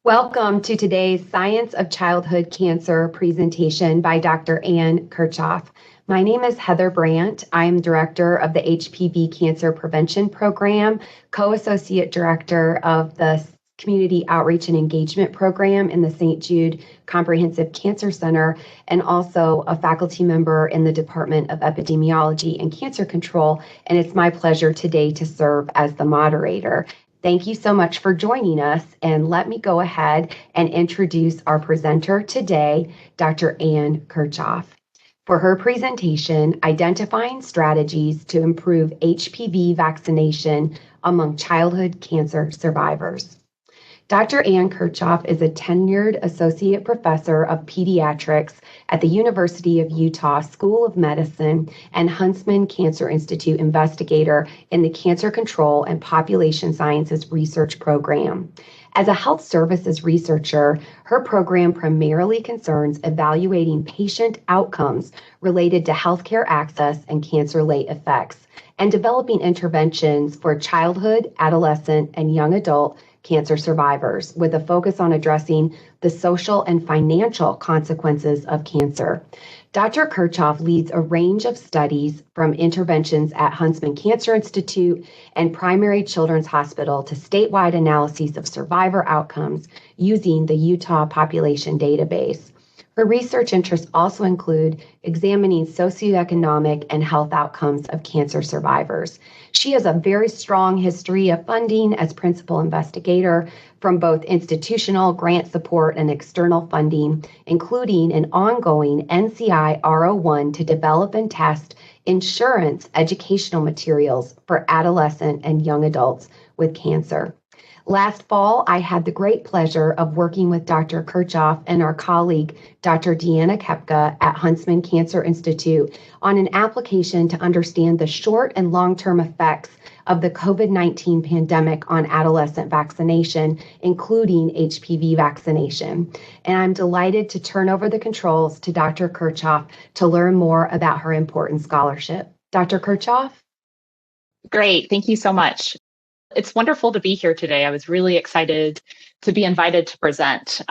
Welcome to today's Science of Childhood Cancer presentation by Dr. Ann Kirchhoff. My name is Heather Brandt. I am Director of the HPV Cancer Prevention Program, Co-Associate Director of the Community Outreach and Engagement Program in the St. Jude Comprehensive Cancer Center, and also a faculty member in the Department of Epidemiology and Cancer Control. And it's my pleasure today to serve as the moderator. Thank you so much for joining us, and let me go ahead and introduce our presenter today, Dr. Ann Kirchhoff. For her presentation, Identifying Strategies to Improve HPV Vaccination Among Childhood Cancer Survivors. Dr. Ann Kirchhoff is a tenured associate professor of pediatrics at the University of Utah School of Medicine and Huntsman Cancer Institute investigator in the Cancer Control and Population Sciences Research Program. As a health services researcher, her program primarily concerns evaluating patient outcomes related to healthcare access and cancer-late effects, and developing interventions for childhood, adolescent, and young adult cancer survivors, with a focus on addressing the social and financial consequences of cancer. Dr. Kirchhoff leads a range of studies from interventions at Huntsman Cancer Institute and Primary Children's Hospital to statewide analyses of survivor outcomes using the Utah Population Database. Her research interests also include examining socioeconomic and health outcomes of cancer survivors. She has a very strong history of funding as principal investigator from both institutional grant support and external funding, including an ongoing NCI R01 to develop and test insurance educational materials for adolescent and young adults with cancer. Last fall, I had the great pleasure of working with Dr. Kirchhoff and our colleague, Dr. Deanna Kepka at Huntsman Cancer Institute on an application to understand the short and long-term effects of the COVID-19 pandemic on adolescent vaccination, including HPV vaccination. And I'm delighted to turn over the controls to Dr. Kirchhoff to learn more about her important scholarship. Dr. Kirchhoff? Great, thank you so much. It's wonderful to be here today. I was really excited to be invited to present.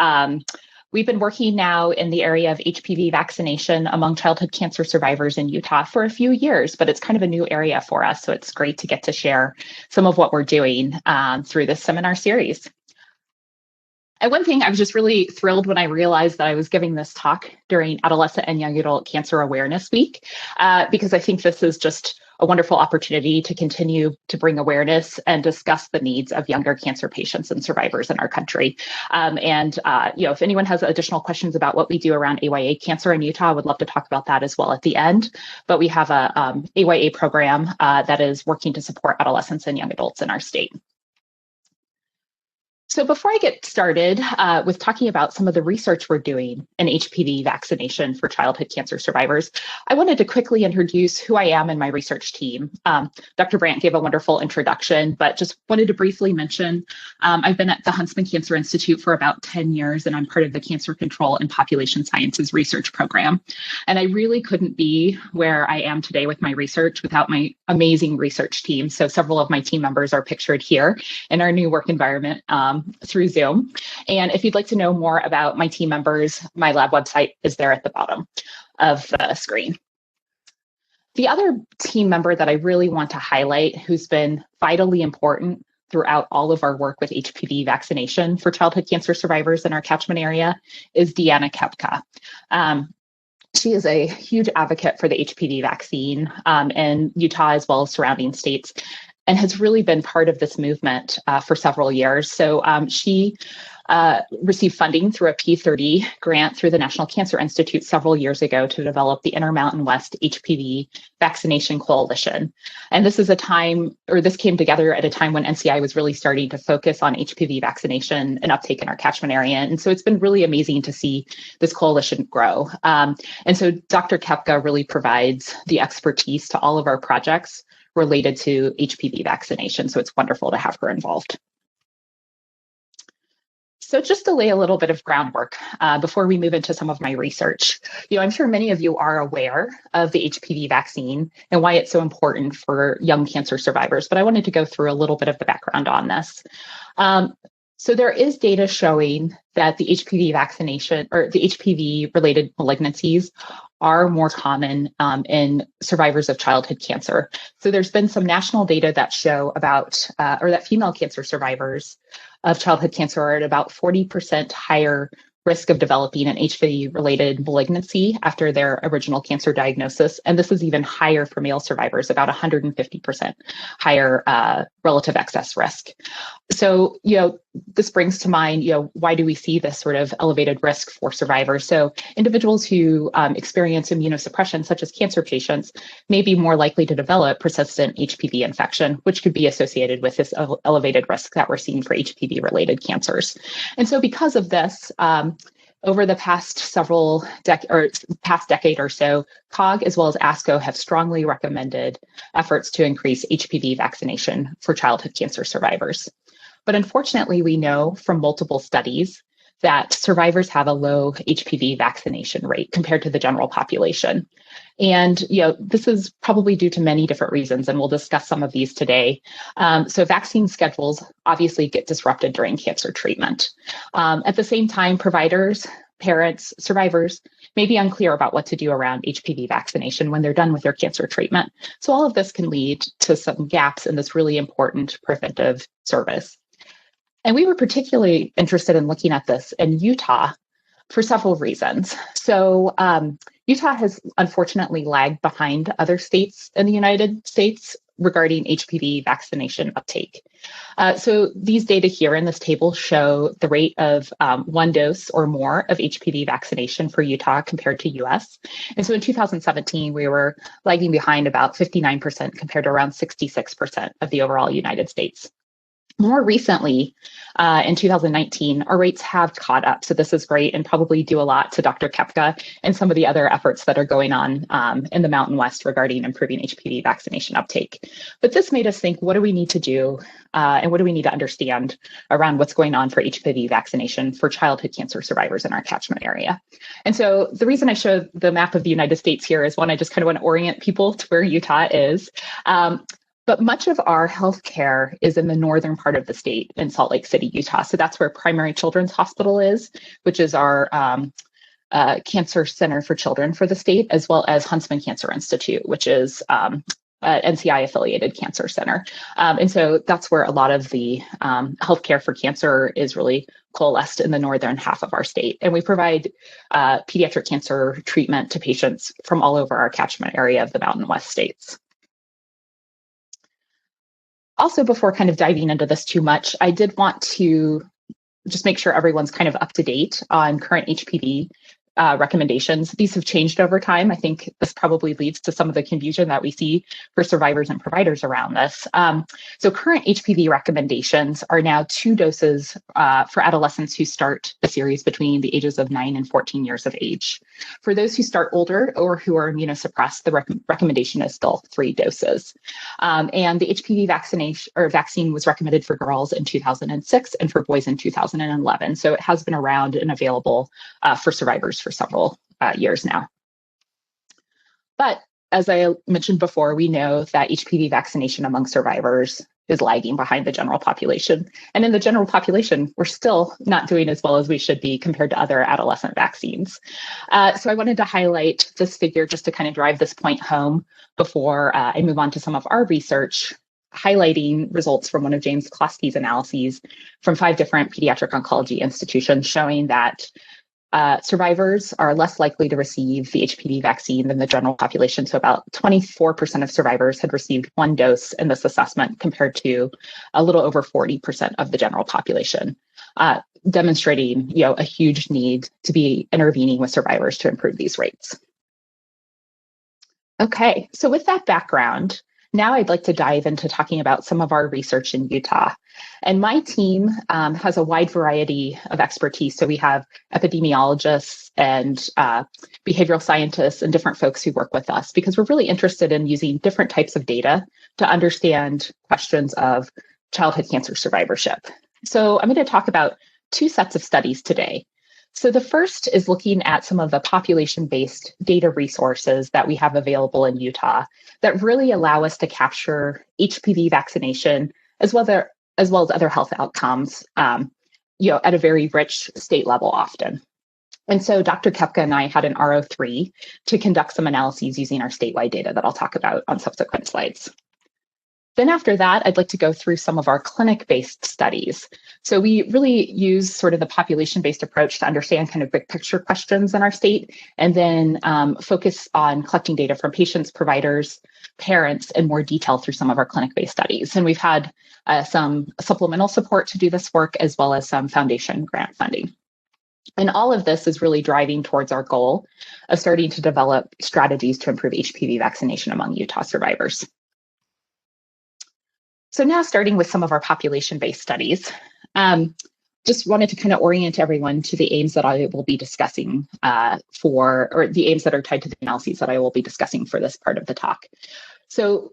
We've been working now in the area of HPV vaccination among childhood cancer survivors in Utah for a few years, but it's kind of a new area for us. So it's great to get to share some of what we're doing through this seminar series. And one thing, I was just really thrilled when I realized that I was giving this talk during Adolescent and Young Adult Cancer Awareness Week, because I think this is just a wonderful opportunity to continue to bring awareness and discuss the needs of younger cancer patients and survivors in our country. If anyone has additional questions about what we do around AYA cancer in Utah, I would love to talk about that as well at the end. But we have a AYA program that is working to support adolescents and young adults in our state. So before I get started with talking about some of the research we're doing in HPV vaccination for childhood cancer survivors, I wanted to quickly introduce who I am and my research team. Dr. Brandt gave a wonderful introduction, but just wanted to briefly mention I've been at the Huntsman Cancer Institute for about 10 years, and I'm part of the Cancer Control and Population Sciences Research Program. And I really couldn't be where I am today with my research without my amazing research team. So several of my team members are pictured here in our new work environment through Zoom. And if you'd like to know more about my team members, my lab website is there at the bottom of the screen. The other team member that I really want to highlight, who's been vitally important throughout all of our work with HPV vaccination for childhood cancer survivors in our catchment area, is Deanna Kepka. She is a huge advocate for the HPV vaccine in Utah as well as surrounding states, and has really been part of this movement for several years. So she received funding through a P30 grant through the National Cancer Institute several years ago to develop the Intermountain West HPV Vaccination Coalition. And this came together at a time when NCI was really starting to focus on HPV vaccination and uptake in our catchment area. And so it's been really amazing to see this coalition grow. And so Dr. Kepka really provides the expertise to all of our projects related to HPV vaccination. So it's wonderful to have her involved. So just to lay a little bit of groundwork before we move into some of my research, I'm sure many of you are aware of the HPV vaccine and why it's so important for young cancer survivors, but I wanted to go through a little bit of the background on this. So there is data showing that the HPV vaccination or the HPV related malignancies are more common in survivors of childhood cancer. So there's been some national data that show about, or that female cancer survivors of childhood cancer are at about 40% higher risk of developing an HPV-related malignancy after their original cancer diagnosis. And this is even higher for male survivors, about 150% higher relative excess risk. So, this brings to mind, why do we see this sort of elevated risk for survivors? So individuals who experience immunosuppression, such as cancer patients, may be more likely to develop persistent HPV infection, which could be associated with this elevated risk that we're seeing for HPV-related cancers. And so because of this, over the past decade or so, COG as well as ASCO have strongly recommended efforts to increase HPV vaccination for childhood cancer survivors. But unfortunately, we know from multiple studies that survivors have a low HPV vaccination rate compared to the general population. And this is probably due to many different reasons, and we'll discuss some of these today. So vaccine schedules obviously get disrupted during cancer treatment. At the same time, providers, parents, survivors may be unclear about what to do around HPV vaccination when they're done with their cancer treatment. So all of this can lead to some gaps in this really important preventive service. And we were particularly interested in looking at this in Utah for several reasons. So Utah has unfortunately lagged behind other states in the United States regarding HPV vaccination uptake. So these data here in this table show the rate of one dose or more of HPV vaccination for Utah compared to US. And so in 2017, we were lagging behind about 59% compared to around 66% of the overall United States. More recently, in 2019, our rates have caught up. So this is great and probably due a lot to Dr. Kepka and some of the other efforts that are going on in the Mountain West regarding improving HPV vaccination uptake. But this made us think, what do we need to do and what do we need to understand around what's going on for HPV vaccination for childhood cancer survivors in our catchment area? And so the reason I show the map of the United States here is one, I just kind of want to orient people to where Utah is. But much of our healthcare is in the northern part of the state in Salt Lake City, Utah. So that's where Primary Children's Hospital is, which is our cancer center for children for the state, as well as Huntsman Cancer Institute, which is NCI-affiliated cancer center. And so that's where a lot of the healthcare for cancer is really coalesced in the northern half of our state. And we provide pediatric cancer treatment to patients from all over our catchment area of the Mountain West states. Also, before kind of diving into this too much, I did want to just make sure everyone's kind of up to date on current HPV recommendations. These have changed over time. I think this probably leads to some of the confusion that we see for survivors and providers around this. So current HPV recommendations are now 2 doses for adolescents who start the series between the ages of 9 and 14 years of age. For those who start older or who are immunosuppressed, the recommendation is still 3 doses. And the HPV vaccine was recommended for girls in 2006 and for boys in 2011. So it has been around and available for survivors for several years now. But as I mentioned before, we know that HPV vaccination among survivors is lagging behind the general population. And in the general population, we're still not doing as well as we should be compared to other adolescent vaccines. So I wanted to highlight this figure just to kind of drive this point home before I move on to some of our research, highlighting results from one of James Klosky's analyses from 5 different pediatric oncology institutions showing that survivors are less likely to receive the HPV vaccine than the general population. So about 24% of survivors had received 1 dose in this assessment compared to a little over 40% of the general population, demonstrating a huge need to be intervening with survivors to improve these rates. Okay, so with that background, now I'd like to dive into talking about some of our research in Utah. And my team has a wide variety of expertise. So we have epidemiologists and behavioral scientists and different folks who work with us because we're really interested in using different types of data to understand questions of childhood cancer survivorship. So I'm going to talk about 2 sets of studies today. So the first is looking at some of the population-based data resources that we have available in Utah that really allow us to capture HPV vaccination as well as other health outcomes at a very rich state level often. And so Dr. Kepka and I had an RO3 to conduct some analyses using our statewide data that I'll talk about on subsequent slides. Then after that, I'd like to go through some of our clinic-based studies. So we really use sort of the population-based approach to understand kind of big picture questions in our state, and then focus on collecting data from patients, providers, parents in more detail through some of our clinic-based studies. And we've had some supplemental support to do this work, as well as some foundation grant funding. And all of this is really driving towards our goal of starting to develop strategies to improve HPV vaccination among Utah survivors. So now starting with some of our population-based studies, just wanted to kind of orient everyone to the aims that I will be discussing or the aims that are tied to the analyses that I will be discussing for this part of the talk. So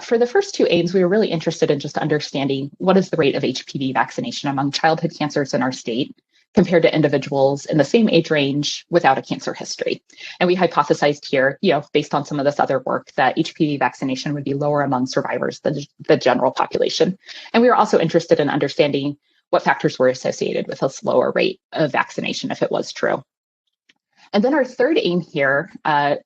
for the first two aims, we were really interested in just understanding what is the rate of HPV vaccination among childhood cancers in our state compared to individuals in the same age range without a cancer history. And we hypothesized here, based on some of this other work, that HPV vaccination would be lower among survivors than the general population. And we were also interested in understanding what factors were associated with a slower rate of vaccination if it was true. And then our third aim here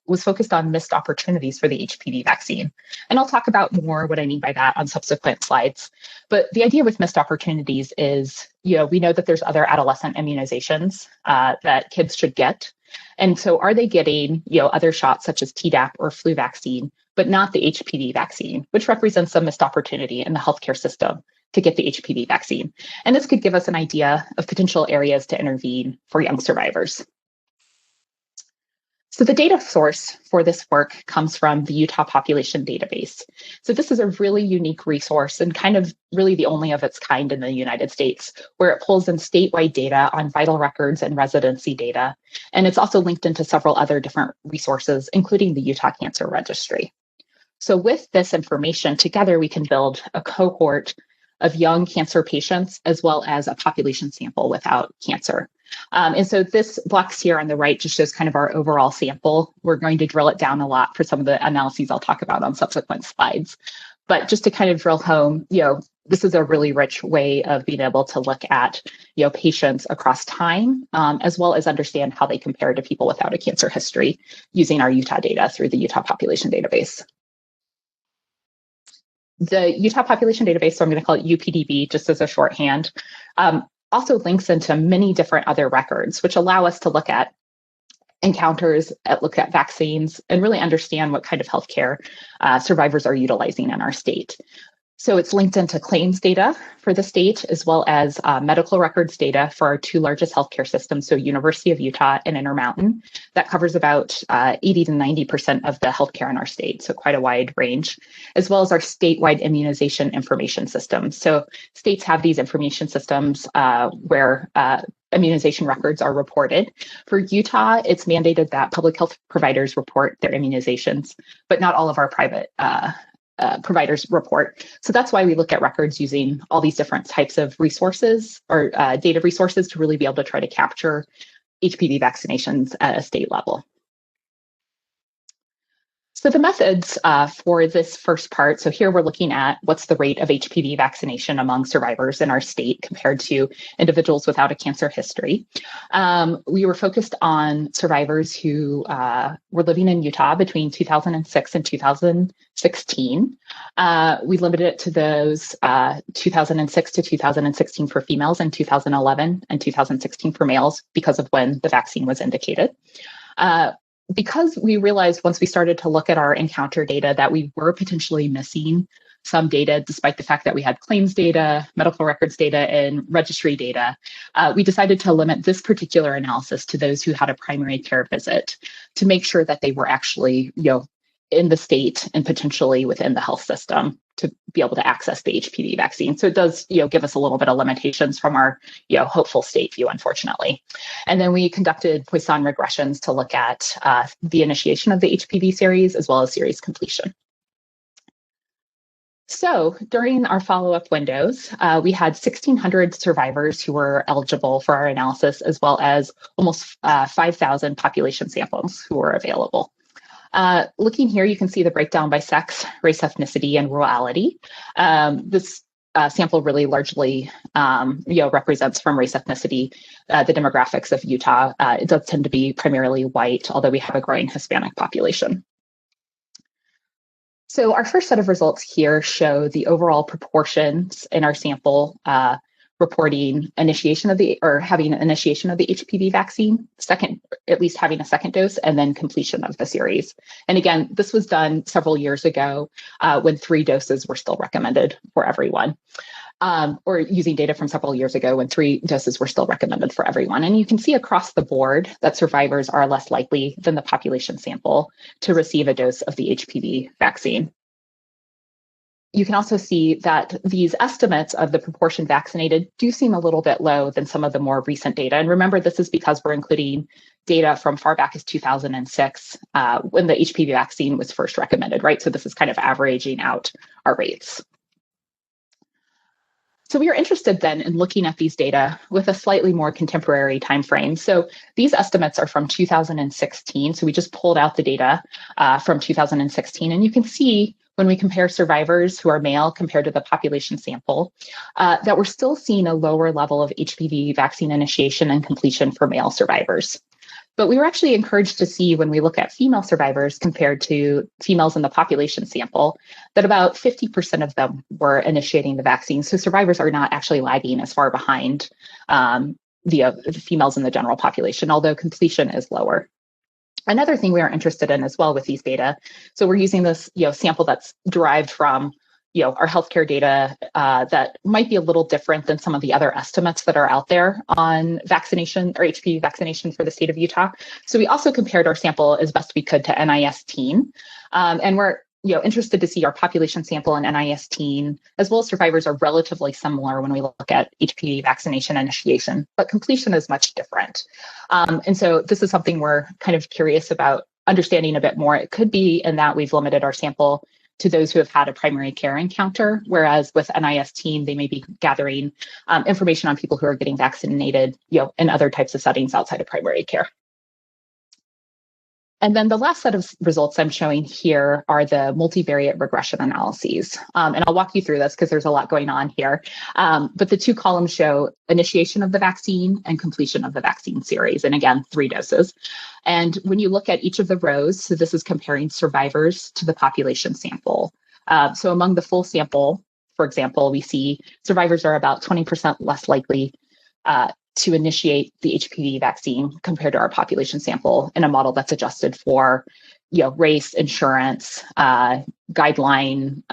was focused on missed opportunities for the HPV vaccine. And I'll talk about more what I mean by that on subsequent slides. But the idea with missed opportunities is, we know that there's other adolescent immunizations that kids should get. And so are they getting, other shots such as Tdap or flu vaccine, but not the HPV vaccine, which represents a missed opportunity in the healthcare system to get the HPV vaccine. And this could give us an idea of potential areas to intervene for young survivors. So the data source for this work comes from the Utah Population Database. So this is a really unique resource and kind of really the only of its kind in the United States, where it pulls in statewide data on vital records and residency data. And it's also linked into several other different resources, including the Utah Cancer Registry. So with this information together, we can build a cohort of young cancer patients, as well as a population sample without cancer. And so this box here on the right just shows kind of our overall sample. We're going to drill it down a lot for some of the analyses I'll talk about on subsequent slides. But just to kind of drill home, this is a really rich way of being able to look at, patients across time, as well as understand how they compare to people without a cancer history using our Utah data through the Utah Population Database. The Utah Population Database, so I'm going to call it UPDB just as a shorthand, also links into many different other records, which allow us to look at encounters, look at vaccines, and really understand what kind of healthcare survivors are utilizing in our state. So it's linked into claims data for the state, as well as medical records data for our two largest healthcare systems, so University of Utah and Intermountain. That covers about 80 to 90% of the healthcare in our state, so quite a wide range, as well as our statewide immunization information system. So states have these information systems where immunization records are reported. For Utah, it's mandated that public health providers report their immunizations, but not all of our private providers report. So that's why we look at records using all these different types of resources or data resources to really be able to try to capture HPV vaccinations at a state level. So the methods for this first part, so here we're looking at what's the rate of HPV vaccination among survivors in our state compared to individuals without a cancer history. We were focused on survivors who were living in Utah between 2006 and 2016. We limited it to those 2006 to 2016 for females and 2011 and 2016 for males because of when the vaccine was indicated. Because we realized once we started to look at our encounter data that we were potentially missing some data, despite the fact that we had claims data, medical records data, and registry data, we decided to limit this particular analysis to those who had a primary care visit to make sure that they were actually, in the state and potentially within the health system to be able to access the HPV vaccine. So it does, give us a little bit of limitations from our, hopeful state view, unfortunately. And then we conducted Poisson regressions to look at the initiation of the HPV series as well as series completion. So during our follow-up windows, we had 1,600 survivors who were eligible for our analysis, as well as almost 5,000 population samples who were available. Looking here, you can see the breakdown by sex, race, ethnicity, and rurality. This sample really largely represents from race ethnicity the demographics of Utah. It does tend to be primarily white, although we have a growing Hispanic population. So our first set of results here show the overall proportions in our sample reporting initiation of having initiation of the HPV vaccine, at least having a second dose, and then completion of the series. And again, this was done several years ago when 3 doses were still recommended for everyone. Or using data from several years ago when 3 doses were still recommended for everyone. And you can see across the board that survivors are less likely than the population sample to receive a dose of the HPV vaccine. You can also see that these estimates of the proportion vaccinated do seem a little bit low than some of the more recent data. And remember, this is because we're including data from far back as 2006 when the HPV vaccine was first recommended, right? So this is kind of averaging out our rates. So we are interested then in looking at these data with a slightly more contemporary time frame. So these estimates are from 2016. So we just pulled out the data from 2016. And you can see when we compare survivors who are male compared to the population sample, that we're still seeing a lower level of HPV vaccine initiation and completion for male survivors. But we were actually encouraged to see when we look at female survivors compared to females in the population sample, that about 50% of them were initiating the vaccine. So survivors are not actually lagging as far behind the females in the general population, although completion is lower. Another thing we are interested in as well with these data, so we're using this sample that's derived from our healthcare data that might be a little different than some of the other estimates that are out there on vaccination or HPV vaccination for the state of Utah. So we also compared our sample as best we could to NIS teen. And we're interested to see our population sample and NIS teen, as well as survivors, are relatively similar when we look at HPV vaccination initiation, but completion is much different. And so this is something we're kind of curious about understanding a bit more. It could be in that we've limited our sample to those who have had a primary care encounter, whereas with NIS teen, they may be gathering information on people who are getting vaccinated, in other types of settings outside of primary care. And then the last set of results I'm showing here are the multivariate regression analyses. And I'll walk you through this because there's a lot going on here. But the 2 columns show initiation of the vaccine and completion of the vaccine series. And again, 3 doses. And when you look at each of the rows, so this is comparing survivors to the population sample. So among the full sample, for example, we see survivors are about 20% less likely to initiate the HPV vaccine compared to our population sample in a model that's adjusted for, race, insurance, guideline,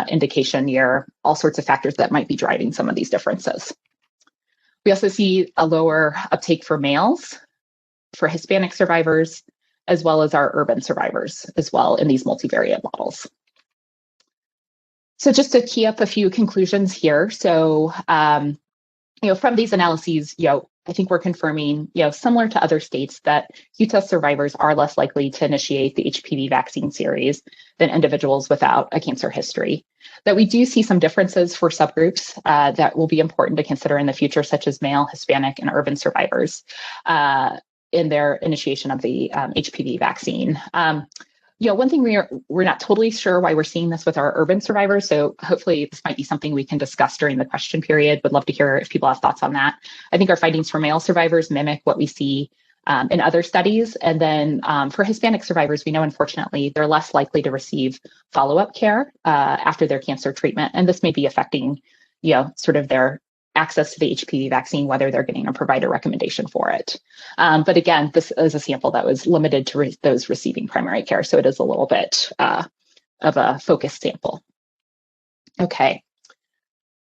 indication year, all sorts of factors that might be driving some of these differences. We also see a lower uptake for males, for Hispanic survivors, as well as our urban survivors as well in these multivariate models. So just to key up a few conclusions here. So, from these analyses, I think we're confirming, similar to other states, that Utah survivors are less likely to initiate the HPV vaccine series than individuals without a cancer history. That we do see some differences for subgroups that will be important to consider in the future, such as male, Hispanic, and urban survivors in their initiation of the HPV vaccine. One thing we're not totally sure why we're seeing this with our urban survivors. So hopefully this might be something we can discuss during the question period. Would love to hear if people have thoughts on that. I think our findings for male survivors mimic what we see in other studies. And then for Hispanic survivors, we know, unfortunately, they're less likely to receive follow-up care after their cancer treatment. And this may be affecting, sort of their access to the HPV vaccine, whether they're getting a provider recommendation for it. But again, this is a sample that was limited to those receiving primary care. So it is a little bit of a focused sample. Okay.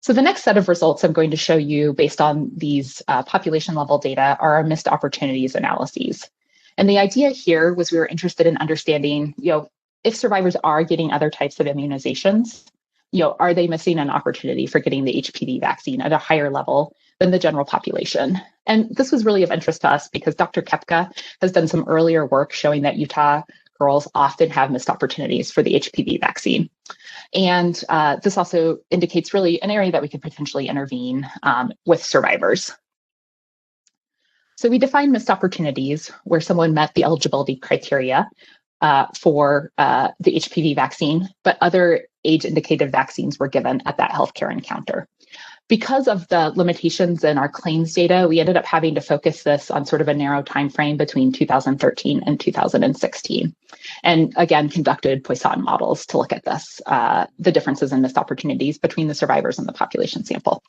So the next set of results I'm going to show you based on these population level data are our missed opportunities analyses. And the idea here was we were interested in understanding, if survivors are getting other types of immunizations, are they missing an opportunity for getting the HPV vaccine at a higher level than the general population? And this was really of interest to us because Dr. Kepka has done some earlier work showing that Utah girls often have missed opportunities for the HPV vaccine. And this also indicates really an area that we could potentially intervene with survivors. So we define missed opportunities where someone met the eligibility criteria, for the HPV vaccine, but other age-indicated vaccines were given at that healthcare encounter. Because of the limitations in our claims data, we ended up having to focus this on sort of a narrow time frame between 2013 and 2016. And again, conducted Poisson models to look at this, the differences in missed opportunities between the survivors and the population sample.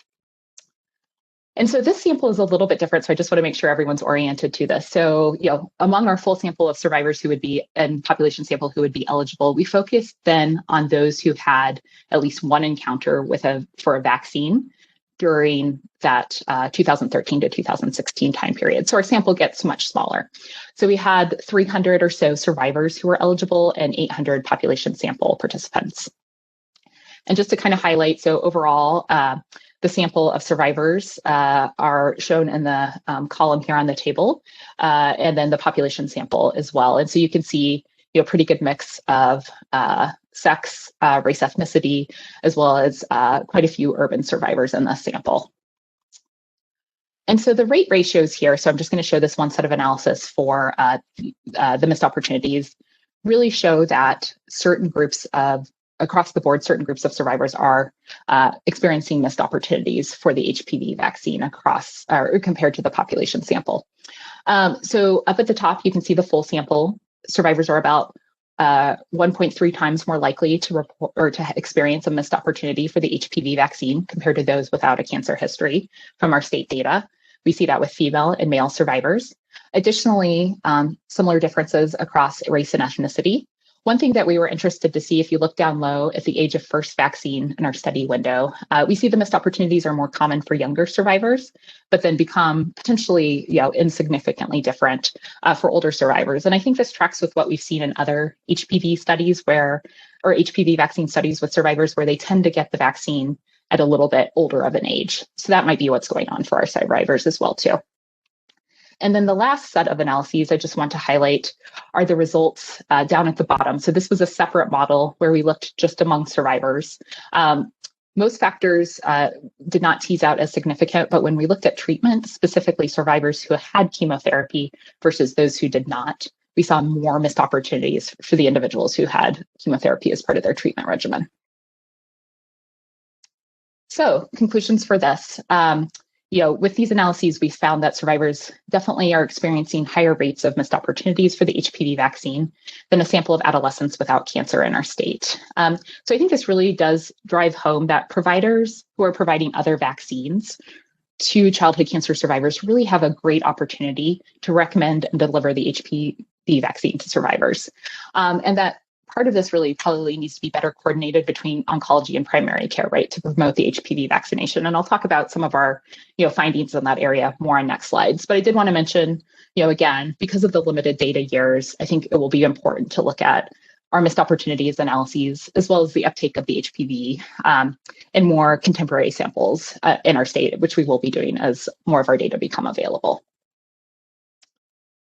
And so this sample is a little bit different, so I just want to make sure everyone's oriented to this. So, among our full sample of survivors who would be, and population sample who would be eligible, we focused then on those who had at least one encounter for a vaccine during that 2013 to 2016 time period. So our sample gets much smaller. So we had 300 or so survivors who were eligible and 800 population sample participants. And just to kind of highlight, so overall, the sample of survivors are shown in the column here on the table, and then the population sample as well. And so you can see, pretty good mix of sex, race, ethnicity, as well as quite a few urban survivors in the sample. And so the rate ratios here, so I'm just going to show this one set of analysis for the missed opportunities, really show that across the board, certain groups of survivors are experiencing missed opportunities for the HPV vaccine across or compared to the population sample. So up at the top, you can see the full sample. Survivors are about 1.3 times more likely to report or to experience a missed opportunity for the HPV vaccine compared to those without a cancer history from our state data. We see that with female and male survivors. Additionally, similar differences across race and ethnicity. One thing that we were interested to see, if you look down low at the age of first vaccine in our study window, we see the missed opportunities are more common for younger survivors, but then become potentially, insignificantly different for older survivors. And I think this tracks with what we've seen in other HPV studies or HPV vaccine studies with survivors where they tend to get the vaccine at a little bit older of an age. So that might be what's going on for our survivors as well, too. And then the last set of analyses I just want to highlight are the results down at the bottom. So this was a separate model where we looked just among survivors. Most factors did not tease out as significant, but when we looked at treatment, specifically survivors who had chemotherapy versus those who did not, we saw more missed opportunities for the individuals who had chemotherapy as part of their treatment regimen. So conclusions for this. With these analyses, we found that survivors definitely are experiencing higher rates of missed opportunities for the HPV vaccine than a sample of adolescents without cancer in our state. So I think this really does drive home that providers who are providing other vaccines to childhood cancer survivors really have a great opportunity to recommend and deliver the HPV vaccine to survivors. And that part of this really probably needs to be better coordinated between oncology and primary care, right, to promote the HPV vaccination. And I'll talk about some of our, findings in that area more on next slides. But I did want to mention, again, because of the limited data years, I think it will be important to look at our missed opportunities analyses, as well as the uptake of the HPV in more contemporary samples in our state, which we will be doing as more of our data become available.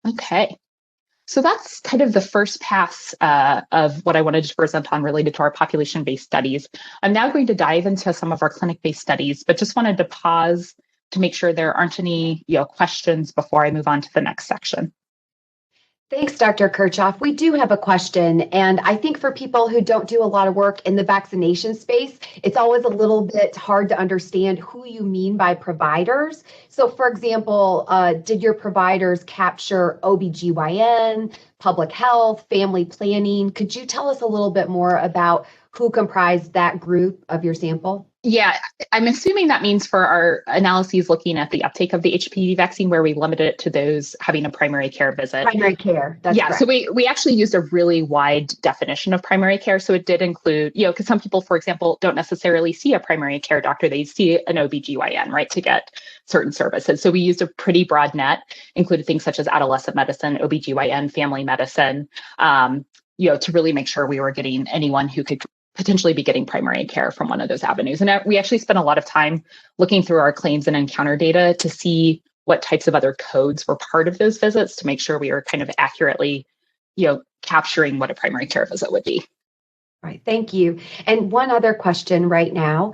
Okay. So that's kind of the first pass of what I wanted to present on related to our population-based studies. I'm now going to dive into some of our clinic-based studies, but just wanted to pause to make sure there aren't any questions before I move on to the next section. Thanks, Dr. Kirchhoff. We do have a question, and I think for people who don't do a lot of work in the vaccination space, it's always a little bit hard to understand who you mean by providers. So, for example, did your providers capture OBGYN, public health, family planning? Could you tell us a little bit more about who comprised that group of your sample? Yeah, I'm assuming that means for our analyses looking at the uptake of the HPV vaccine, where we limited it to those having a primary care visit. Primary care, that's correct. So we actually used a really wide definition of primary care. So it did include, because some people, for example, don't necessarily see a primary care doctor, they see an OBGYN, right, to get certain services. So we used a pretty broad net, included things such as adolescent medicine, OBGYN, family medicine, to really make sure we were getting anyone who could potentially be getting primary care from one of those avenues. And we actually spent a lot of time looking through our claims and encounter data to see what types of other codes were part of those visits to make sure we were kind of accurately, capturing what a primary care visit would be. Right, thank you. And one other question right now,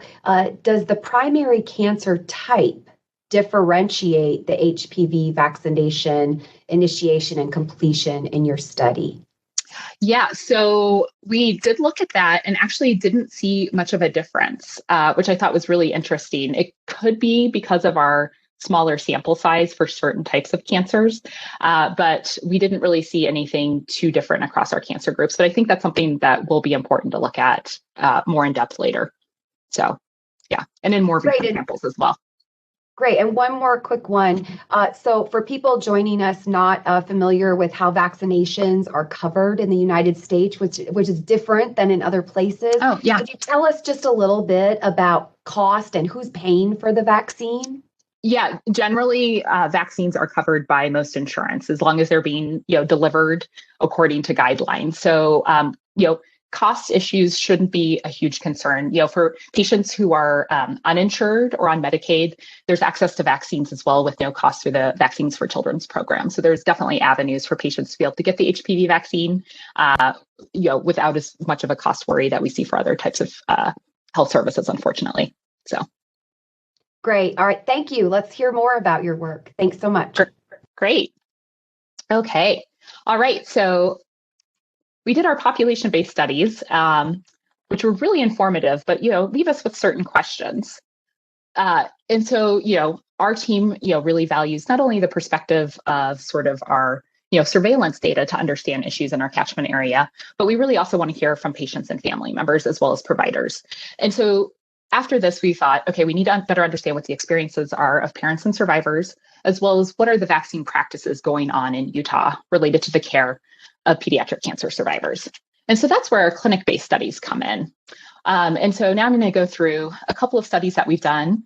does the primary cancer type differentiate the HPV vaccination initiation and completion in your study? Yeah, so we did look at that and actually didn't see much of a difference, which I thought was really interesting. It could be because of our smaller sample size for certain types of cancers, but we didn't really see anything too different across our cancer groups. But I think that's something that will be important to look at more in depth later. So, yeah, and in more recent Great. samples as well. Great. And one more quick one. So for people joining us not familiar with how vaccinations are covered in the United States, which is different than in other places. Oh, yeah. Could you tell us just a little bit about cost and who's paying for the vaccine? Yeah, generally vaccines are covered by most insurance as long as they're being, delivered according to guidelines. So, cost issues shouldn't be a huge concern. For patients who are uninsured or on Medicaid, there's access to vaccines as well with no cost through the Vaccines for Children's program. So there's definitely avenues for patients to be able to get the HPV vaccine, without as much of a cost worry that we see for other types of health services, unfortunately. So. Great. All right. Thank you. Let's hear more about your work. Thanks so much. Great. Okay. All right. So we did our population-based studies, which were really informative, but, leave us with certain questions. And so, our team, really values not only the perspective of sort of our, surveillance data to understand issues in our catchment area, but we really also want to hear from patients and family members as well as providers. And so after this, we thought, okay, we need to better understand what the experiences are of parents and survivors, as well as what are the vaccine practices going on in Utah related to the care of pediatric cancer survivors. And so that's where our clinic-based studies come in. And so now I'm going to go through a couple of studies that we've done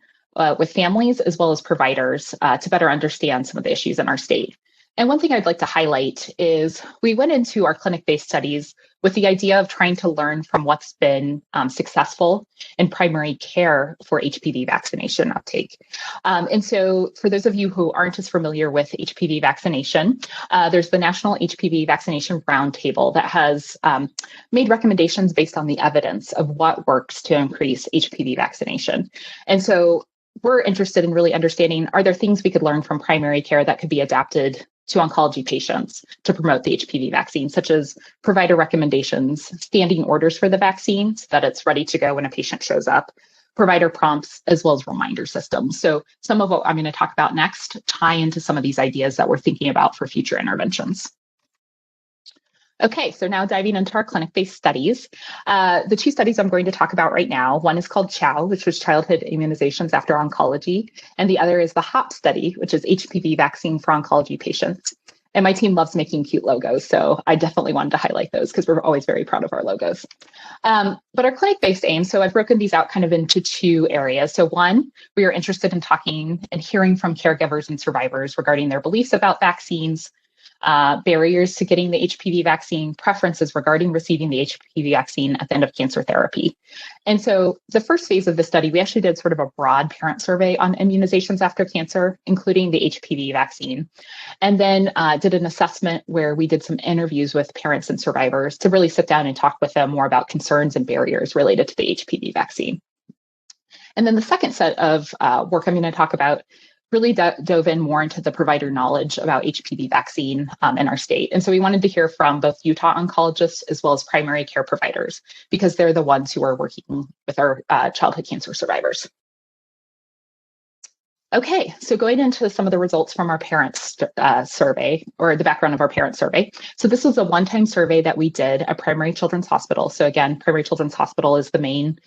with families as well as providers to better understand some of the issues in our state. And one thing I'd like to highlight is we went into our clinic-based studies with the idea of trying to learn from what's been successful in primary care for HPV vaccination uptake. And so for those of you who aren't as familiar with HPV vaccination, there's the National HPV Vaccination Roundtable that has made recommendations based on the evidence of what works to increase HPV vaccination. And so we're interested in really understanding, are there things we could learn from primary care that could be adapted to oncology patients to promote the HPV vaccine, such as provider recommendations, standing orders for the vaccine so that it's ready to go when a patient shows up, provider prompts, as well as reminder systems. So some of what I'm going to talk about next tie into some of these ideas that we're thinking about for future interventions. Okay, so now diving into our clinic-based studies. The two studies I'm going to talk about right now, one is called CHOW, which was childhood immunizations after oncology, and the other is the HOP study, which is HPV vaccine for oncology patients. And my team loves making cute logos, so I definitely wanted to highlight those because we're always very proud of our logos. But our clinic-based aim, so I've broken these out kind of into two areas. So one, we are interested in talking and hearing from caregivers and survivors regarding their beliefs about vaccines, barriers to getting the HPV vaccine, preferences regarding receiving the HPV vaccine at the end of cancer therapy. And so the first phase of the study, we actually did sort of a broad parent survey on immunizations after cancer, including the HPV vaccine. And then did an assessment where we did some interviews with parents and survivors to really sit down and talk with them more about concerns and barriers related to the HPV vaccine. And then the second set of work I'm going to talk about really dove in more into the provider knowledge about HPV vaccine in our state. And so we wanted to hear from both Utah oncologists as well as primary care providers, because they're the ones who are working with our childhood cancer survivors. Okay, so going into some of the results from our parents survey, or the background of our parent survey. So this was a one-time survey that we did at Primary Children's Hospital. So again, Primary Children's Hospital is the main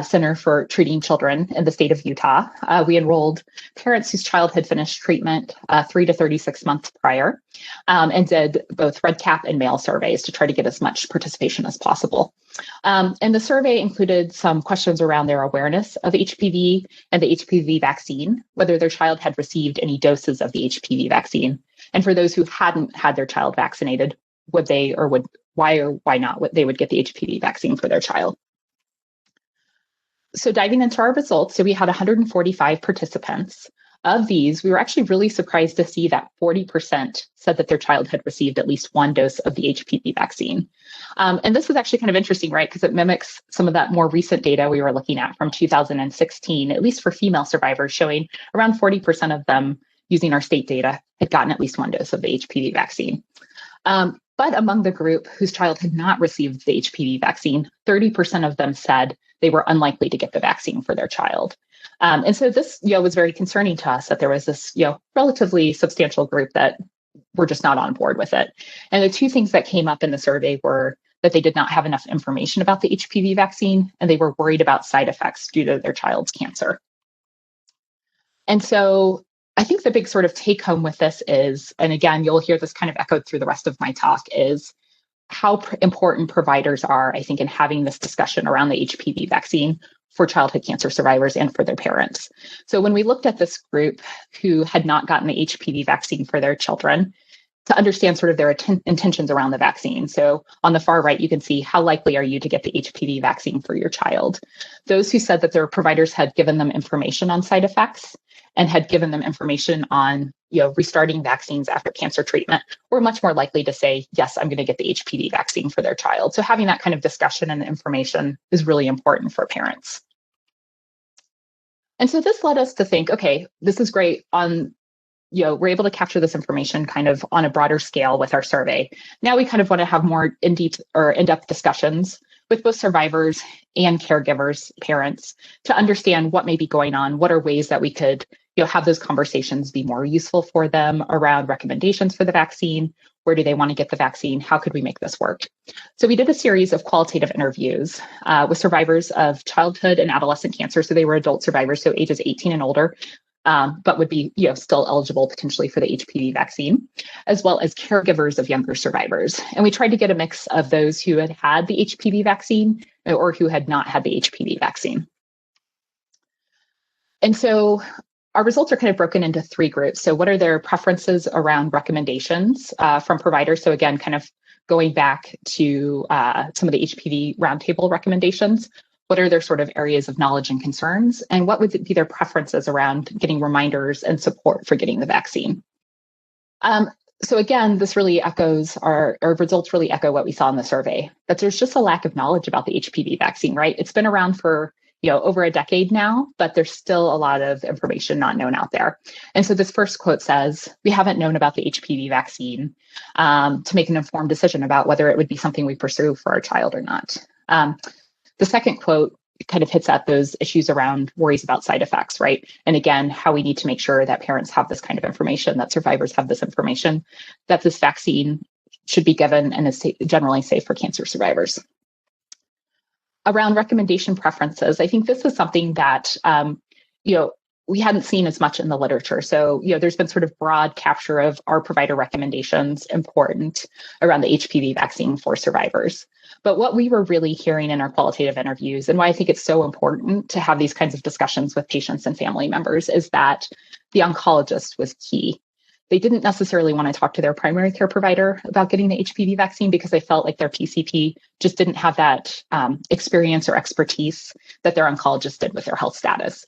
center for treating children in the state of Utah. We enrolled parents whose child had finished treatment 3 to 36 months prior, and did both red cap and mail surveys to try to get as much participation as possible. And the survey included some questions around their awareness of HPV and the HPV vaccine, whether their child had received any doses of the HPV vaccine. And for those who hadn't had their child vaccinated, would they or would why or why not they would get the HPV vaccine for their child. So diving into our results, so we had 145 participants. Of these, we were actually really surprised to see that 40% said that their child had received at least one dose of the HPV vaccine. And this was actually kind of interesting, right? Because it mimics some of that more recent data we were looking at from 2016, at least for female survivors, showing around 40% of them using our state data had gotten at least one dose of the HPV vaccine. But among the group whose child had not received the HPV vaccine, 30% of them said they were unlikely to get the vaccine for their child. And so this, was very concerning to us that there was this, relatively substantial group that were just not on board with it. And the two things that came up in the survey were that they did not have enough information about the HPV vaccine, and they were worried about side effects due to their child's cancer. And so I think the big sort of take home with this is, and again, you'll hear this kind of echoed through the rest of my talk, is how important providers are, I think, in having this discussion around the HPV vaccine for childhood cancer survivors and for their parents. So when we looked at this group who had not gotten the HPV vaccine for their children, to understand sort of their intentions around the vaccine. So on the far right, you can see how likely are you to get the HPV vaccine for your child. Those who said that their providers had given them information on side effects and had given them information on restarting vaccines after cancer treatment were much more likely to say, yes, I'm going to get the HPV vaccine for their child. So having that kind of discussion and information is really important for parents. And so this led us to think, okay, this is great we're able to capture this information kind of on a broader scale with our survey. Now we kind of want to have more in-depth discussions with both survivors and caregivers, parents, to understand what may be going on, what are ways that we could have those conversations be more useful for them around recommendations for the vaccine. Where do they want to get the vaccine? How could we make this work? So we did a series of qualitative interviews with survivors of childhood and adolescent cancer. So they were adult survivors, so ages 18 and older, but would be still eligible potentially for the HPV vaccine, as well as caregivers of younger survivors. And we tried to get a mix of those who had had the HPV vaccine or who had not had the HPV vaccine. And so our results are kind of broken into three groups. So what are their preferences around recommendations from providers? So again, kind of going back to some of the HPV roundtable recommendations. What are their sort of areas of knowledge and concerns? And what would be their preferences around getting reminders and support for getting the vaccine? So again, this really echoes our results really echo what we saw in the survey, that there's just a lack of knowledge about the HPV vaccine, right? It's been around for over a decade now, but there's still a lot of information not known out there. And so this first quote says, we haven't known about the HPV vaccine to make an informed decision about whether it would be something we pursue for our child or not. The second quote kind of hits at those issues around worries about side effects, right? And again, how we need to make sure that parents have this kind of information, that survivors have this information, that this vaccine should be given and is generally safe for cancer survivors. Around recommendation preferences, I think this is something that, we hadn't seen as much in the literature. So, there's been sort of broad capture of our provider recommendations important around the HPV vaccine for survivors. But what we were really hearing in our qualitative interviews, and why I think it's so important to have these kinds of discussions with patients and family members, is that the oncologist was key. They didn't necessarily want to talk to their primary care provider about getting the HPV vaccine because they felt like their PCP just didn't have that experience or expertise that their oncologist did with their health status.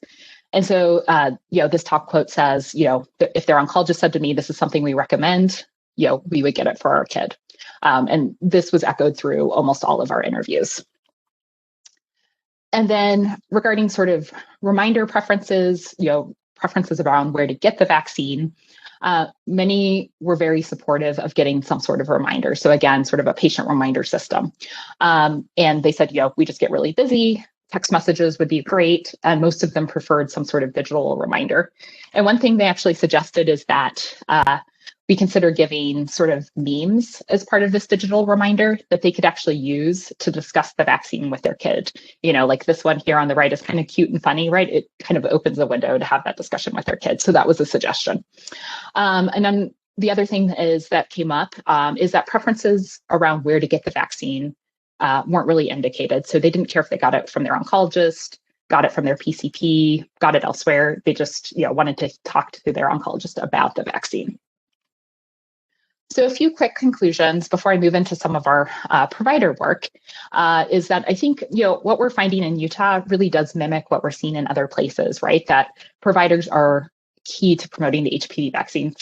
And so, this top quote says, if their oncologist said to me, this is something we recommend, we would get it for our kid. And this was echoed through almost all of our interviews. And then regarding sort of reminder preferences, preferences around where to get the vaccine, many were very supportive of getting some sort of reminder. So again, sort of a patient reminder system. And they said, we just get really busy. Text messages would be great. And most of them preferred some sort of digital reminder. And one thing they actually suggested is that we consider giving sort of memes as part of this digital reminder that they could actually use to discuss the vaccine with their kid. Like this one here on the right is kind of cute and funny, right? It kind of opens a window to have that discussion with their kids. So that was a suggestion. And then the other thing that came up is that preferences around where to get the vaccine weren't really indicated. So they didn't care if they got it from their oncologist, got it from their PCP, got it elsewhere. They just wanted to talk to their oncologist about the vaccine. So a few quick conclusions before I move into some of our provider work is that I think, what we're finding in Utah really does mimic what we're seeing in other places, right? That providers are key to promoting the HPV vaccine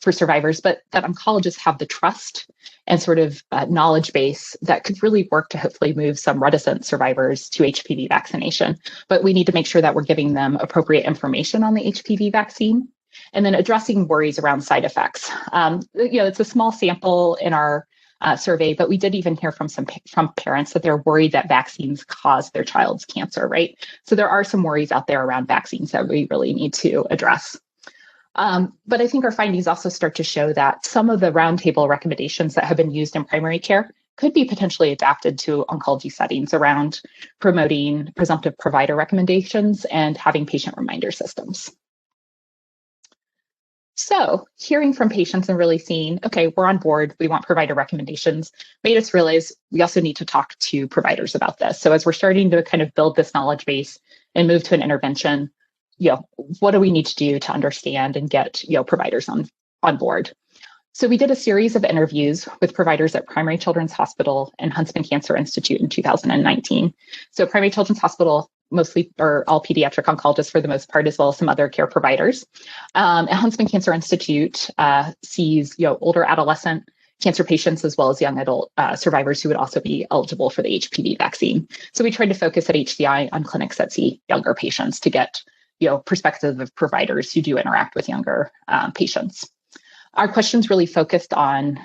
for survivors, but that oncologists have the trust and sort of knowledge base that could really work to hopefully move some reticent survivors to HPV vaccination. But we need to make sure that we're giving them appropriate information on the HPV vaccine. And then addressing worries around side effects. It's a small sample in our survey, but we did even hear from from parents that they're worried that vaccines cause their child's cancer, right? So there are some worries out there around vaccines that we really need to address. But I think our findings also start to show that some of the roundtable recommendations that have been used in primary care could be potentially adapted to oncology settings around promoting presumptive provider recommendations and having patient reminder systems. So hearing from patients and really seeing, okay, we're on board, we want provider recommendations, made us realize we also need to talk to providers about this. So as we're starting to kind of build this knowledge base and move to an intervention, what do we need to do to understand and get, providers on board? So we did a series of interviews with providers at Primary Children's Hospital and Huntsman Cancer Institute in 2019. So Primary Children's Hospital, mostly or all pediatric oncologists for the most part, as well as some other care providers. And Huntsman Cancer Institute sees older adolescent cancer patients as well as young adult survivors who would also be eligible for the HPV vaccine. So we tried to focus at HCI on clinics that see younger patients to get perspective of providers who do interact with younger patients. Our questions really focused on,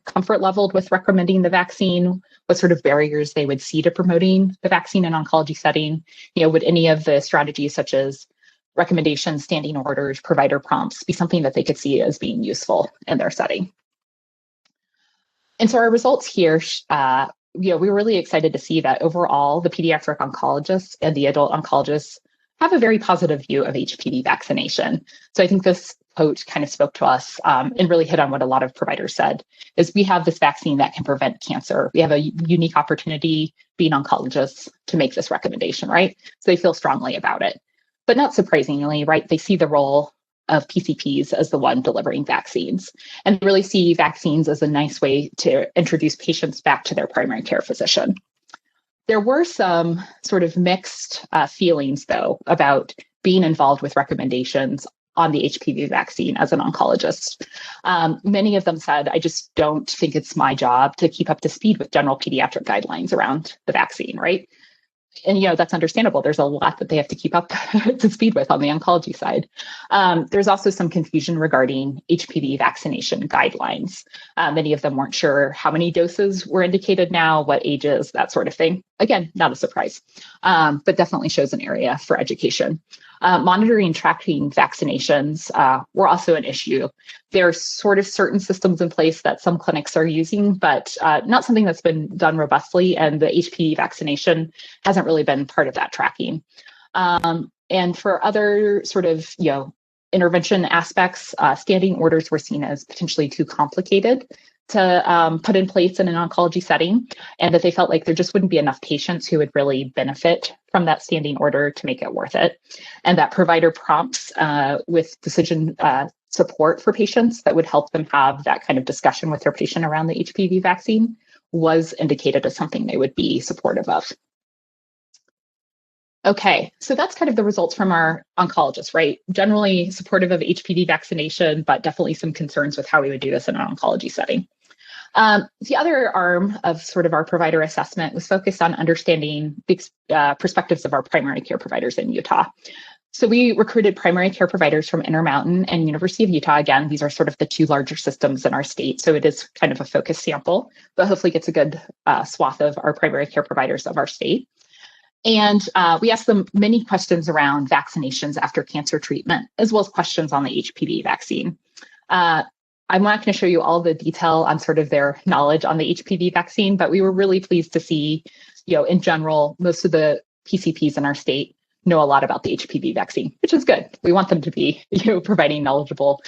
comfort level with recommending the vaccine, what sort of barriers they would see to promoting the vaccine in oncology setting. Would any of the strategies such as recommendations, standing orders, provider prompts be something that they could see as being useful in their setting? And so our results here, we were really excited to see that overall, the pediatric oncologists and the adult oncologists have a very positive view of HPV vaccination. So I think this quote kind of spoke to us and really hit on what a lot of providers said, is we have this vaccine that can prevent cancer. We have a unique opportunity being oncologists to make this recommendation, right? So they feel strongly about it. But not surprisingly, right, they see the role of PCPs as the one delivering vaccines and really see vaccines as a nice way to introduce patients back to their primary care physician. There were some sort of mixed feelings, though, about being involved with recommendations on the HPV vaccine as an oncologist. Many of them said, I just don't think it's my job to keep up to speed with general pediatric guidelines around the vaccine, right? And, that's understandable. There's a lot that they have to keep up to speed with on the oncology side. There's also some confusion regarding HPV vaccination guidelines. Many of them weren't sure how many doses were indicated now, what ages, that sort of thing. Again, not a surprise, but definitely shows an area for education. Monitoring and tracking vaccinations were also an issue. There are sort of certain systems in place that some clinics are using, but not something that's been done robustly, and the HPV vaccination hasn't really been part of that tracking. And for other sort of, intervention aspects, standing orders were seen as potentially too complicated to put in place in an oncology setting, and that they felt like there just wouldn't be enough patients who would really benefit from that standing order to make it worth it. And that provider prompts with decision support for patients that would help them have that kind of discussion with their patient around the HPV vaccine was indicated as something they would be supportive of. Okay, so that's kind of the results from our oncologists, right? Generally supportive of HPV vaccination, but definitely some concerns with how we would do this in an oncology setting. The other arm of sort of our provider assessment was focused on understanding the perspectives of our primary care providers in Utah. So we recruited primary care providers from Intermountain and University of Utah. Again, these are sort of the two larger systems in our state. So it is kind of a focus sample, but hopefully gets a good swath of our primary care providers of our state. And we asked them many questions around vaccinations after cancer treatment, as well as questions on the HPV vaccine. I'm not going to show you all the detail on sort of their knowledge on the HPV vaccine, but we were really pleased to see, in general, most of the PCPs in our state know a lot about the HPV vaccine, which is good. We want them to be, providing knowledgeable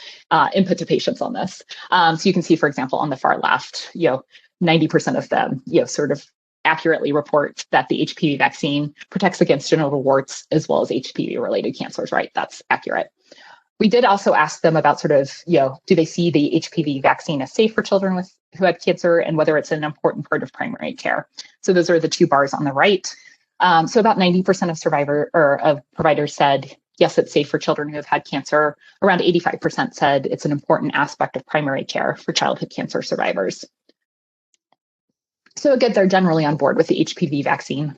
input to patients on this. So you can see, for example, on the far left, 90% of them, sort of accurately report that the HPV vaccine protects against genital warts as well as HPV-related cancers, right? That's accurate. We did also ask them about sort of, do they see the HPV vaccine as safe for children who had cancer and whether it's an important part of primary care. So those are the two bars on the right. So about 90% of providers said, yes, it's safe for children who have had cancer. Around 85% said it's an important aspect of primary care for childhood cancer survivors. So again, they're generally on board with the HPV vaccine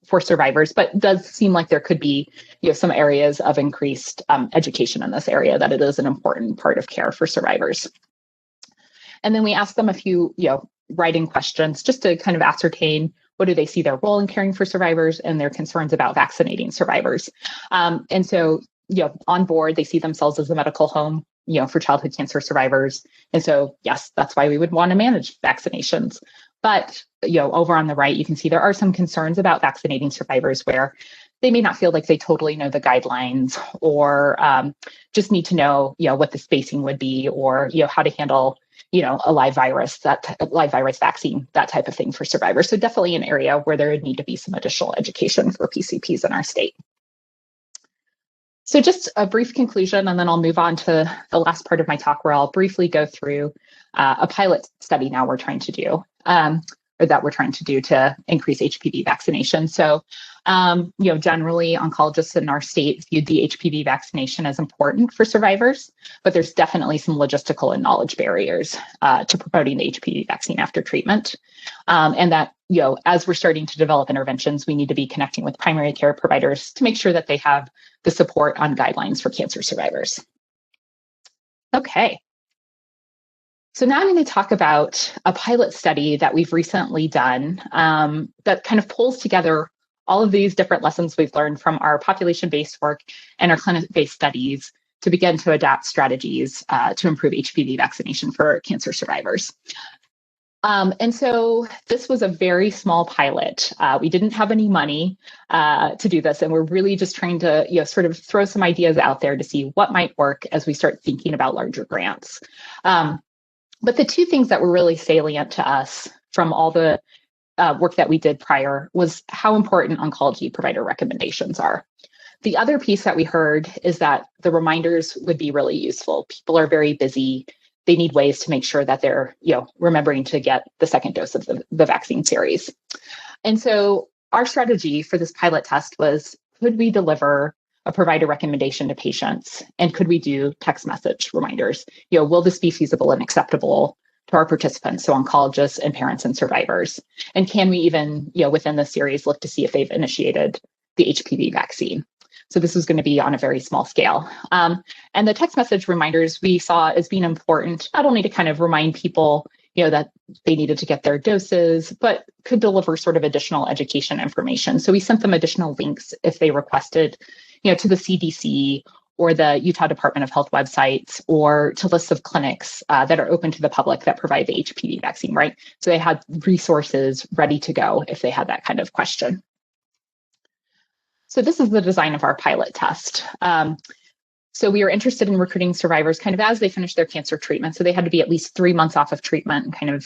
for survivors, but it does seem like there could be some areas of increased education in this area, that it is an important part of care for survivors. And then we asked them a few write-in questions just to kind of ascertain what do they see their role in caring for survivors and their concerns about vaccinating survivors. And so, on board, they see themselves as a medical home, for childhood cancer survivors. And so, yes, that's why we would want to manage vaccinations. But, over on the right, you can see there are some concerns about vaccinating survivors where they may not feel like they totally know the guidelines, or just need to know, what the spacing would be, or, how to handle, a live virus vaccine, that type of thing for survivors. So definitely an area where there would need to be some additional education for PCPs in our state. So just a brief conclusion, and then I'll move on to the last part of my talk where I'll briefly go through a pilot study now we're trying to do, or that we're trying to do to increase HPV vaccination. So, generally oncologists in our state viewed the HPV vaccination as important for survivors, but there's definitely some logistical and knowledge barriers to promoting the HPV vaccine after treatment. And that, as we're starting to develop interventions, we need to be connecting with primary care providers to make sure that they have the support on guidelines for cancer survivors. Okay. So now I'm going to talk about a pilot study that we've recently done that kind of pulls together all of these different lessons we've learned from our population-based work and our clinic-based studies to begin to adapt strategies to improve HPV vaccination for cancer survivors. And so this was a very small pilot. We didn't have any money to do this, and we're really just trying to, sort of throw some ideas out there to see what might work as we start thinking about larger grants. But the two things that were really salient to us from all the work that we did prior was how important oncology provider recommendations are. The other piece that we heard is that the reminders would be really useful. People are very busy. They need ways to make sure that they're, remembering to get the second dose of the vaccine series. And so our strategy for this pilot test was, could we deliver a provider recommendation to patients? And could we do text message reminders? Will this be feasible and acceptable to our participants, so oncologists and parents and survivors? And can we even, within the series, look to see if they've initiated the HPV vaccine? So this is going to be on a very small scale. And the text message reminders we saw as being important, not only to kind of remind people, that they needed to get their doses, but could deliver sort of additional education information. So we sent them additional links if they requested, to the CDC or the Utah Department of Health websites, or to lists of clinics that are open to the public that provide the HPV vaccine, right? So they had resources ready to go if they had that kind of question. So this is the design of our pilot test. So we were interested in recruiting survivors kind of as they finished their cancer treatment. So they had to be at least 3 months off of treatment and kind of,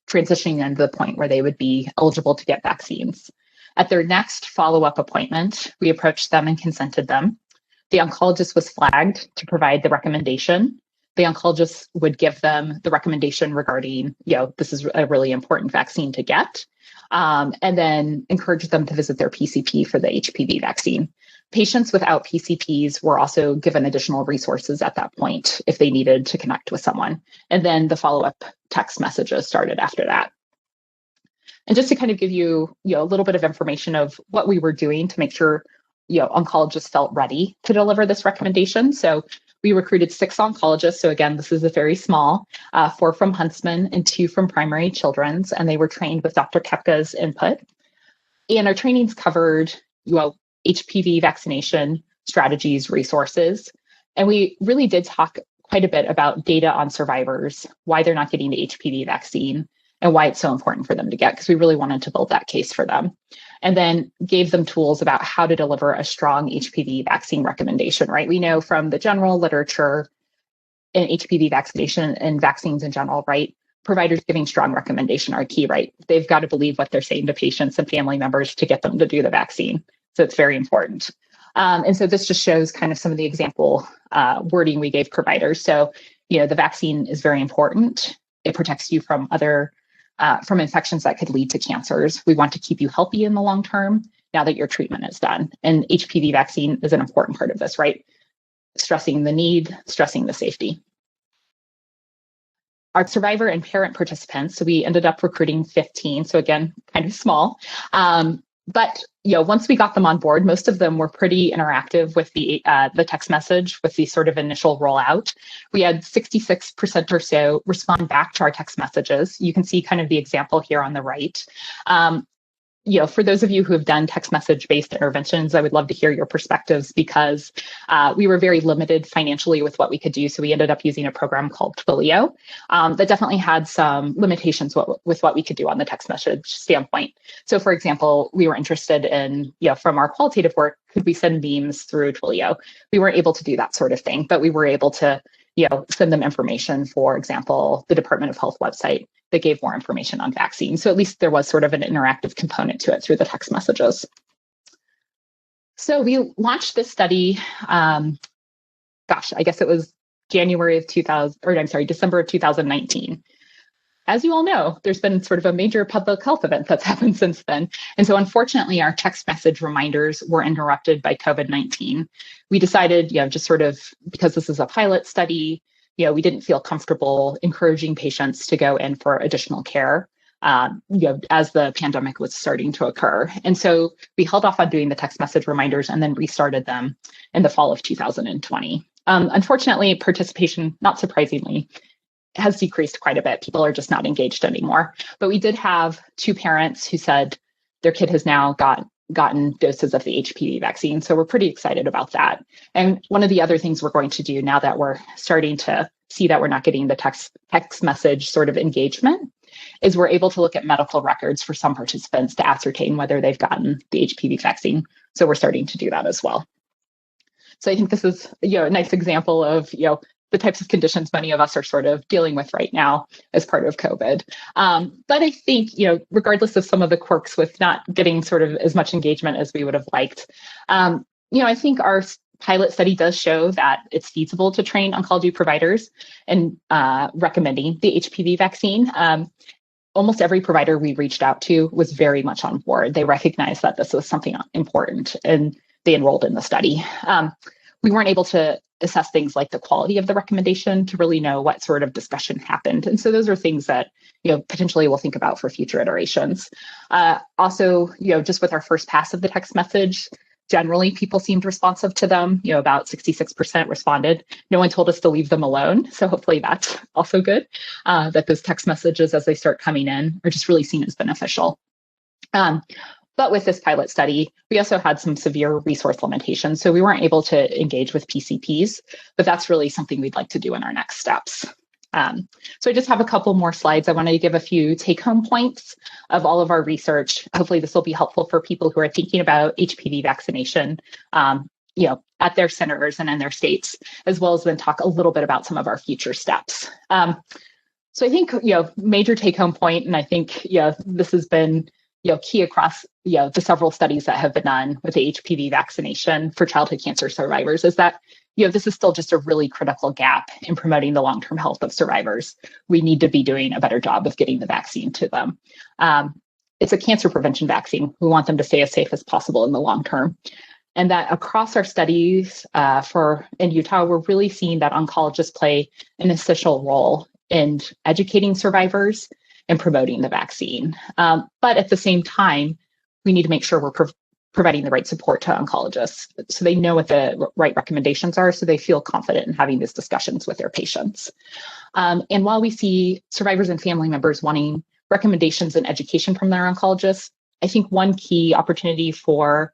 transitioning into the point where they would be eligible to get vaccines. At their next follow-up appointment, we approached them and consented them. The oncologist was flagged to provide the recommendation. The oncologist would give them the recommendation regarding, this is a really important vaccine to get, and then encourage them to visit their PCP for the HPV vaccine. Patients without PCPs were also given additional resources at that point if they needed to connect with someone. And then the follow-up text messages started after that. And just to kind of give you, a little bit of information of what we were doing to make sure, oncologists felt ready to deliver this recommendation. So we recruited 6 oncologists. So again, this is a very small, 4 from Huntsman and 2 from Primary Children's, and they were trained with Dr. Kepka's input. And our trainings covered, HPV vaccination strategies, resources. And we really did talk quite a bit about data on survivors, why they're not getting the HPV vaccine, and why it's so important for them to get, because we really wanted to build that case for them. And then gave them tools about how to deliver a strong HPV vaccine recommendation, right? We know from the general literature in HPV vaccination and vaccines in general, right? Providers giving strong recommendation are key, right? They've got to believe what they're saying to patients and family members to get them to do the vaccine. So it's very important. And so this just shows kind of some of the example wording we gave providers. So, the vaccine is very important. It protects you from from infections that could lead to cancers. We want to keep you healthy in the long term now that your treatment is done. And HPV vaccine is an important part of this, right? Stressing the need, stressing the safety. Our survivor and parent participants, so we ended up recruiting 15. So again, kind of small. But once we got them on board, most of them were pretty interactive with the text message with the sort of initial rollout. We had 66% or so respond back to our text messages. You can see kind of the example here on the right. For those of you who have done text message-based interventions, I would love to hear your perspectives because we were very limited financially with what we could do. So we ended up using a program called Twilio that definitely had some limitations with what we could do on the text message standpoint. So for example, we were interested in, from our qualitative work, could we send memes through Twilio? We weren't able to do that sort of thing, but we were able to send them information, for example, the Department of Health website that gave more information on vaccines. So at least there was sort of an interactive component to it through the text messages. So we launched this study, I guess it was December of 2019. As you all know, there's been sort of a major public health event that's happened since then. And so unfortunately, our text message reminders were interrupted by COVID-19. We decided, just sort of, because this is a pilot study, we didn't feel comfortable encouraging patients to go in for additional care, as the pandemic was starting to occur. And so we held off on doing the text message reminders and then restarted them in the fall of 2020. Unfortunately, participation, not surprisingly, has decreased quite a bit. People are just not engaged anymore. But we did have 2 parents who said their kid has now gotten doses of the HPV vaccine. So we're pretty excited about that. And one of the other things we're going to do now that we're starting to see that we're not getting the text message sort of engagement is we're able to look at medical records for some participants to ascertain whether they've gotten the HPV vaccine. So we're starting to do that as well. So I think this is a nice example of the types of conditions many of us are sort of dealing with right now as part of COVID. But I think, regardless of some of the quirks with not getting sort of as much engagement as we would have liked, I think our pilot study does show that it's feasible to train oncology providers in recommending the HPV vaccine. Almost every provider we reached out to was very much on board. They recognized that this was something important and they enrolled in the study. We weren't able to assess things like the quality of the recommendation to really know what sort of discussion happened. And so those are things that, potentially we'll think about for future iterations. Also, just with our first pass of the text message, generally people seemed responsive to them, about 66% responded. No one told us to leave them alone. So hopefully that's also good, that those text messages as they start coming in are just really seen as beneficial. But with this pilot study, we also had some severe resource limitations. So we weren't able to engage with PCPs, but that's really something we'd like to do in our next steps. So I just have a couple more slides. I wanted to give a few take-home points of all of our research. Hopefully this will be helpful for people who are thinking about HPV vaccination, at their centers and in their states, as well as then talk a little bit about some of our future steps. So I think, major take-home point, and I think, this has been key across the several studies that have been done with the HPV vaccination for childhood cancer survivors is that this is still just a really critical gap in promoting the long-term health of survivors. We need to be doing a better job of getting the vaccine to them. It's a cancer prevention vaccine. We want them to stay as safe as possible in the long term. And that across our studies in Utah, we're really seeing that oncologists play an essential role in educating survivors and promoting the vaccine. But at the same time, we need to make sure we're providing the right support to oncologists so they know what the right recommendations are, so they feel confident in having these discussions with their patients. And while we see survivors and family members wanting recommendations and education from their oncologists, I think one key opportunity for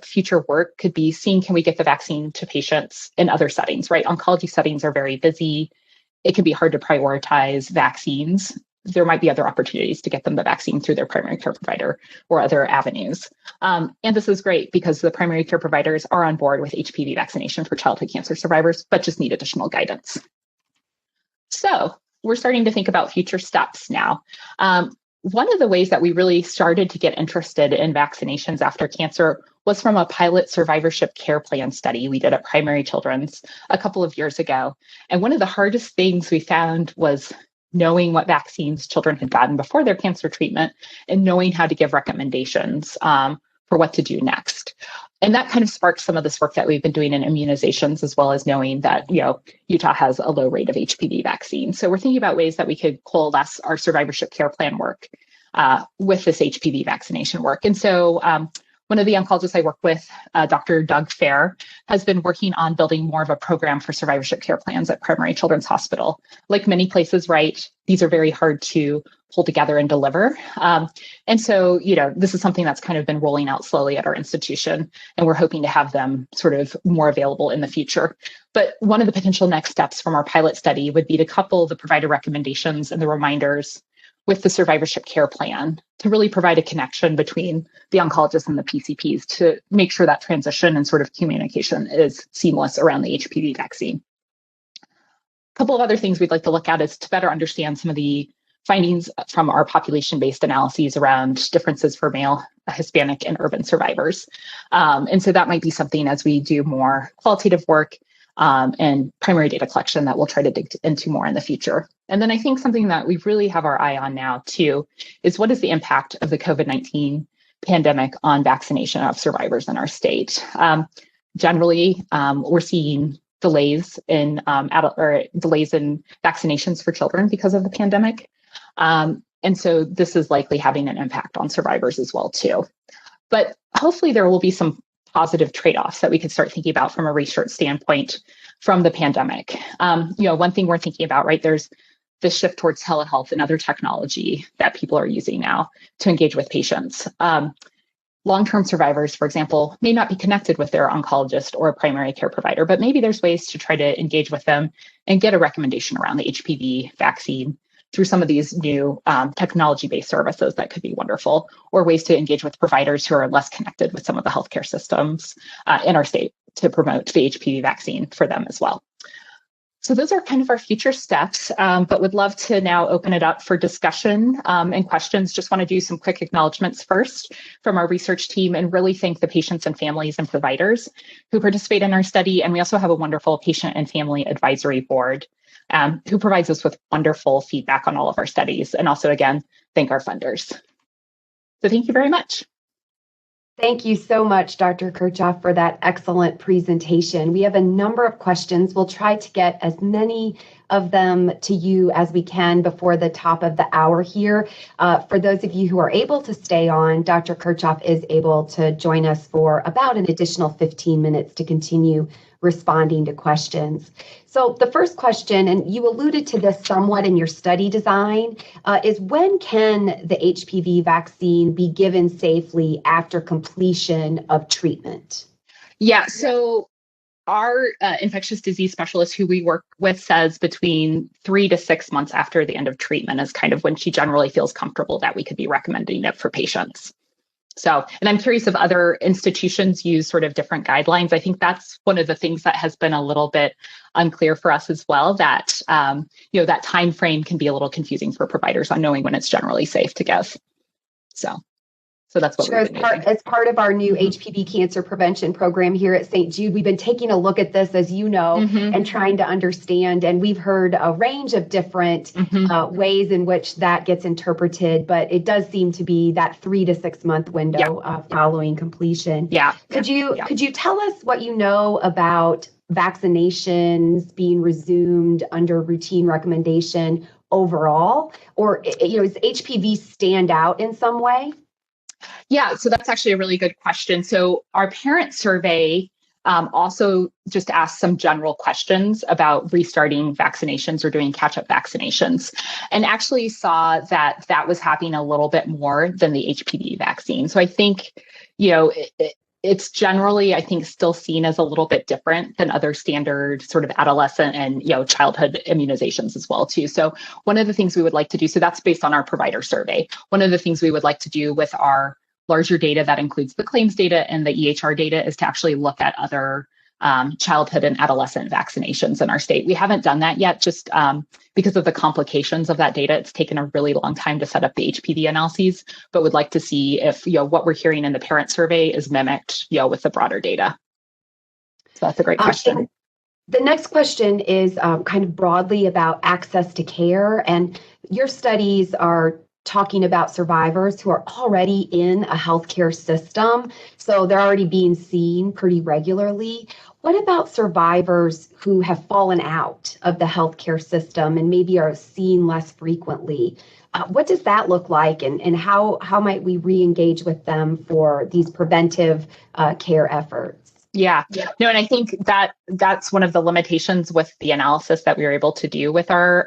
future work could be seeing, can we get the vaccine to patients in other settings, right? Oncology settings are very busy. It can be hard to prioritize vaccines. There might be other opportunities to get them the vaccine through their primary care provider or other avenues. And this is great because the primary care providers are on board with HPV vaccination for childhood cancer survivors, but just need additional guidance. So we're starting to think about future steps now. One of the ways that we really started to get interested in vaccinations after cancer was from a pilot survivorship care plan study we did at Primary Children's a couple of years ago. And one of the hardest things we found was knowing what vaccines children had gotten before their cancer treatment and knowing how to give recommendations for what to do next. And that kind of sparked some of this work that we've been doing in immunizations, as well as knowing that, Utah has a low rate of HPV vaccine. So we're thinking about ways that we could coalesce our survivorship care plan work with this HPV vaccination work. And so one of the oncologists I work with, Dr. Doug Fair, has been working on building more of a program for survivorship care plans at Primary Children's Hospital. Like many places, right, these are very hard to pull together and deliver. And so, this is something that's kind of been rolling out slowly at our institution, and we're hoping to have them sort of more available in the future. But one of the potential next steps from our pilot study would be to couple the provider recommendations and the reminders with the survivorship care plan to really provide a connection between the oncologists and the PCPs to make sure that transition and sort of communication is seamless around the HPV vaccine. A couple of other things we'd like to look at is to better understand some of the findings from our population-based analyses around differences for male, Hispanic, and urban survivors. And so that might be something as we do more qualitative work and primary data collection that we'll try to dig into more in the future. And then I think something that we really have our eye on now too is what is the impact of the COVID-19 pandemic on vaccination of survivors in our state. Generally, we're seeing delays in vaccinations for children because of the pandemic. And so this is likely having an impact on survivors as well too. But hopefully there will be some positive trade-offs that we could start thinking about from a research standpoint from the pandemic. One thing we're thinking about, right, there's this shift towards telehealth and other technology that people are using now to engage with patients. Long-term survivors, for example, may not be connected with their oncologist or a primary care provider, but maybe there's ways to try to engage with them and get a recommendation around the HPV vaccine through some of these new technology-based services that could be wonderful, or ways to engage with providers who are less connected with some of the healthcare systems in our state to promote the HPV vaccine for them as well. So those are kind of our future steps, but would love to now open it up for discussion and questions. Just want to do some quick acknowledgements first from our research team and really thank the patients and families and providers who participate in our study. And we also have a wonderful patient and family advisory board who provides us with wonderful feedback on all of our studies. And also, again, thank our funders. So thank you very much. Thank you so much, Dr. Kirchhoff, for that excellent presentation. We have a number of questions. We'll try to get as many of them to you as we can before the top of the hour here. For those of you who are able to stay on, Dr. Kirchhoff is able to join us for about an additional 15 minutes to continue responding to questions. So the first question, and you alluded to this somewhat in your study design, is when can the HPV vaccine be given safely after completion of treatment? Yeah, so our infectious disease specialist who we work with says between 3 to 6 months after the end of treatment is kind of when she generally feels comfortable that we could be recommending it for patients. So, and I'm curious if other institutions use sort of different guidelines. I think that's one of the things that has been a little bit unclear for us as well, that, that time frame can be a little confusing for providers on knowing when it's generally safe to give. So that's what we've been doing. As part of our new HPV cancer prevention program here at St. Jude, we've been taking a look at this, as you know, and trying to understand. And we've heard a range of different ways in which that gets interpreted, but it does seem to be that 3 to 6 month window following completion. Yeah. Could you tell us what you know about vaccinations being resumed under routine recommendation overall, or does HPV stand out in some way? Yeah, so that's actually a really good question. So our parent survey also just asked some general questions about restarting vaccinations or doing catch-up vaccinations, and actually saw that that was happening a little bit more than the HPV vaccine. So I think, it's generally, I think, still seen as a little bit different than other standard sort of adolescent and, childhood immunizations as well, too. So one of the things we would like to do, so that's based on our provider survey. One of the things we would like to do with our larger data that includes the claims data and the EHR data is to actually look at other childhood and adolescent vaccinations in our state. We haven't done that yet, just because of the complications of that data. It's taken a really long time to set up the HPV analyses, but would like to see if what we're hearing in the parent survey is mimicked, with the broader data. So that's a great question. The next question is kind of broadly about access to care, and your studies are talking about survivors who are already in a healthcare system, so they're already being seen pretty regularly. What about survivors who have fallen out of the healthcare system and maybe are seen less frequently? What does that look like, and how might we re-engage with them for these preventive care efforts? Yeah, no, and I think that that's one of the limitations with the analysis that we were able to do with our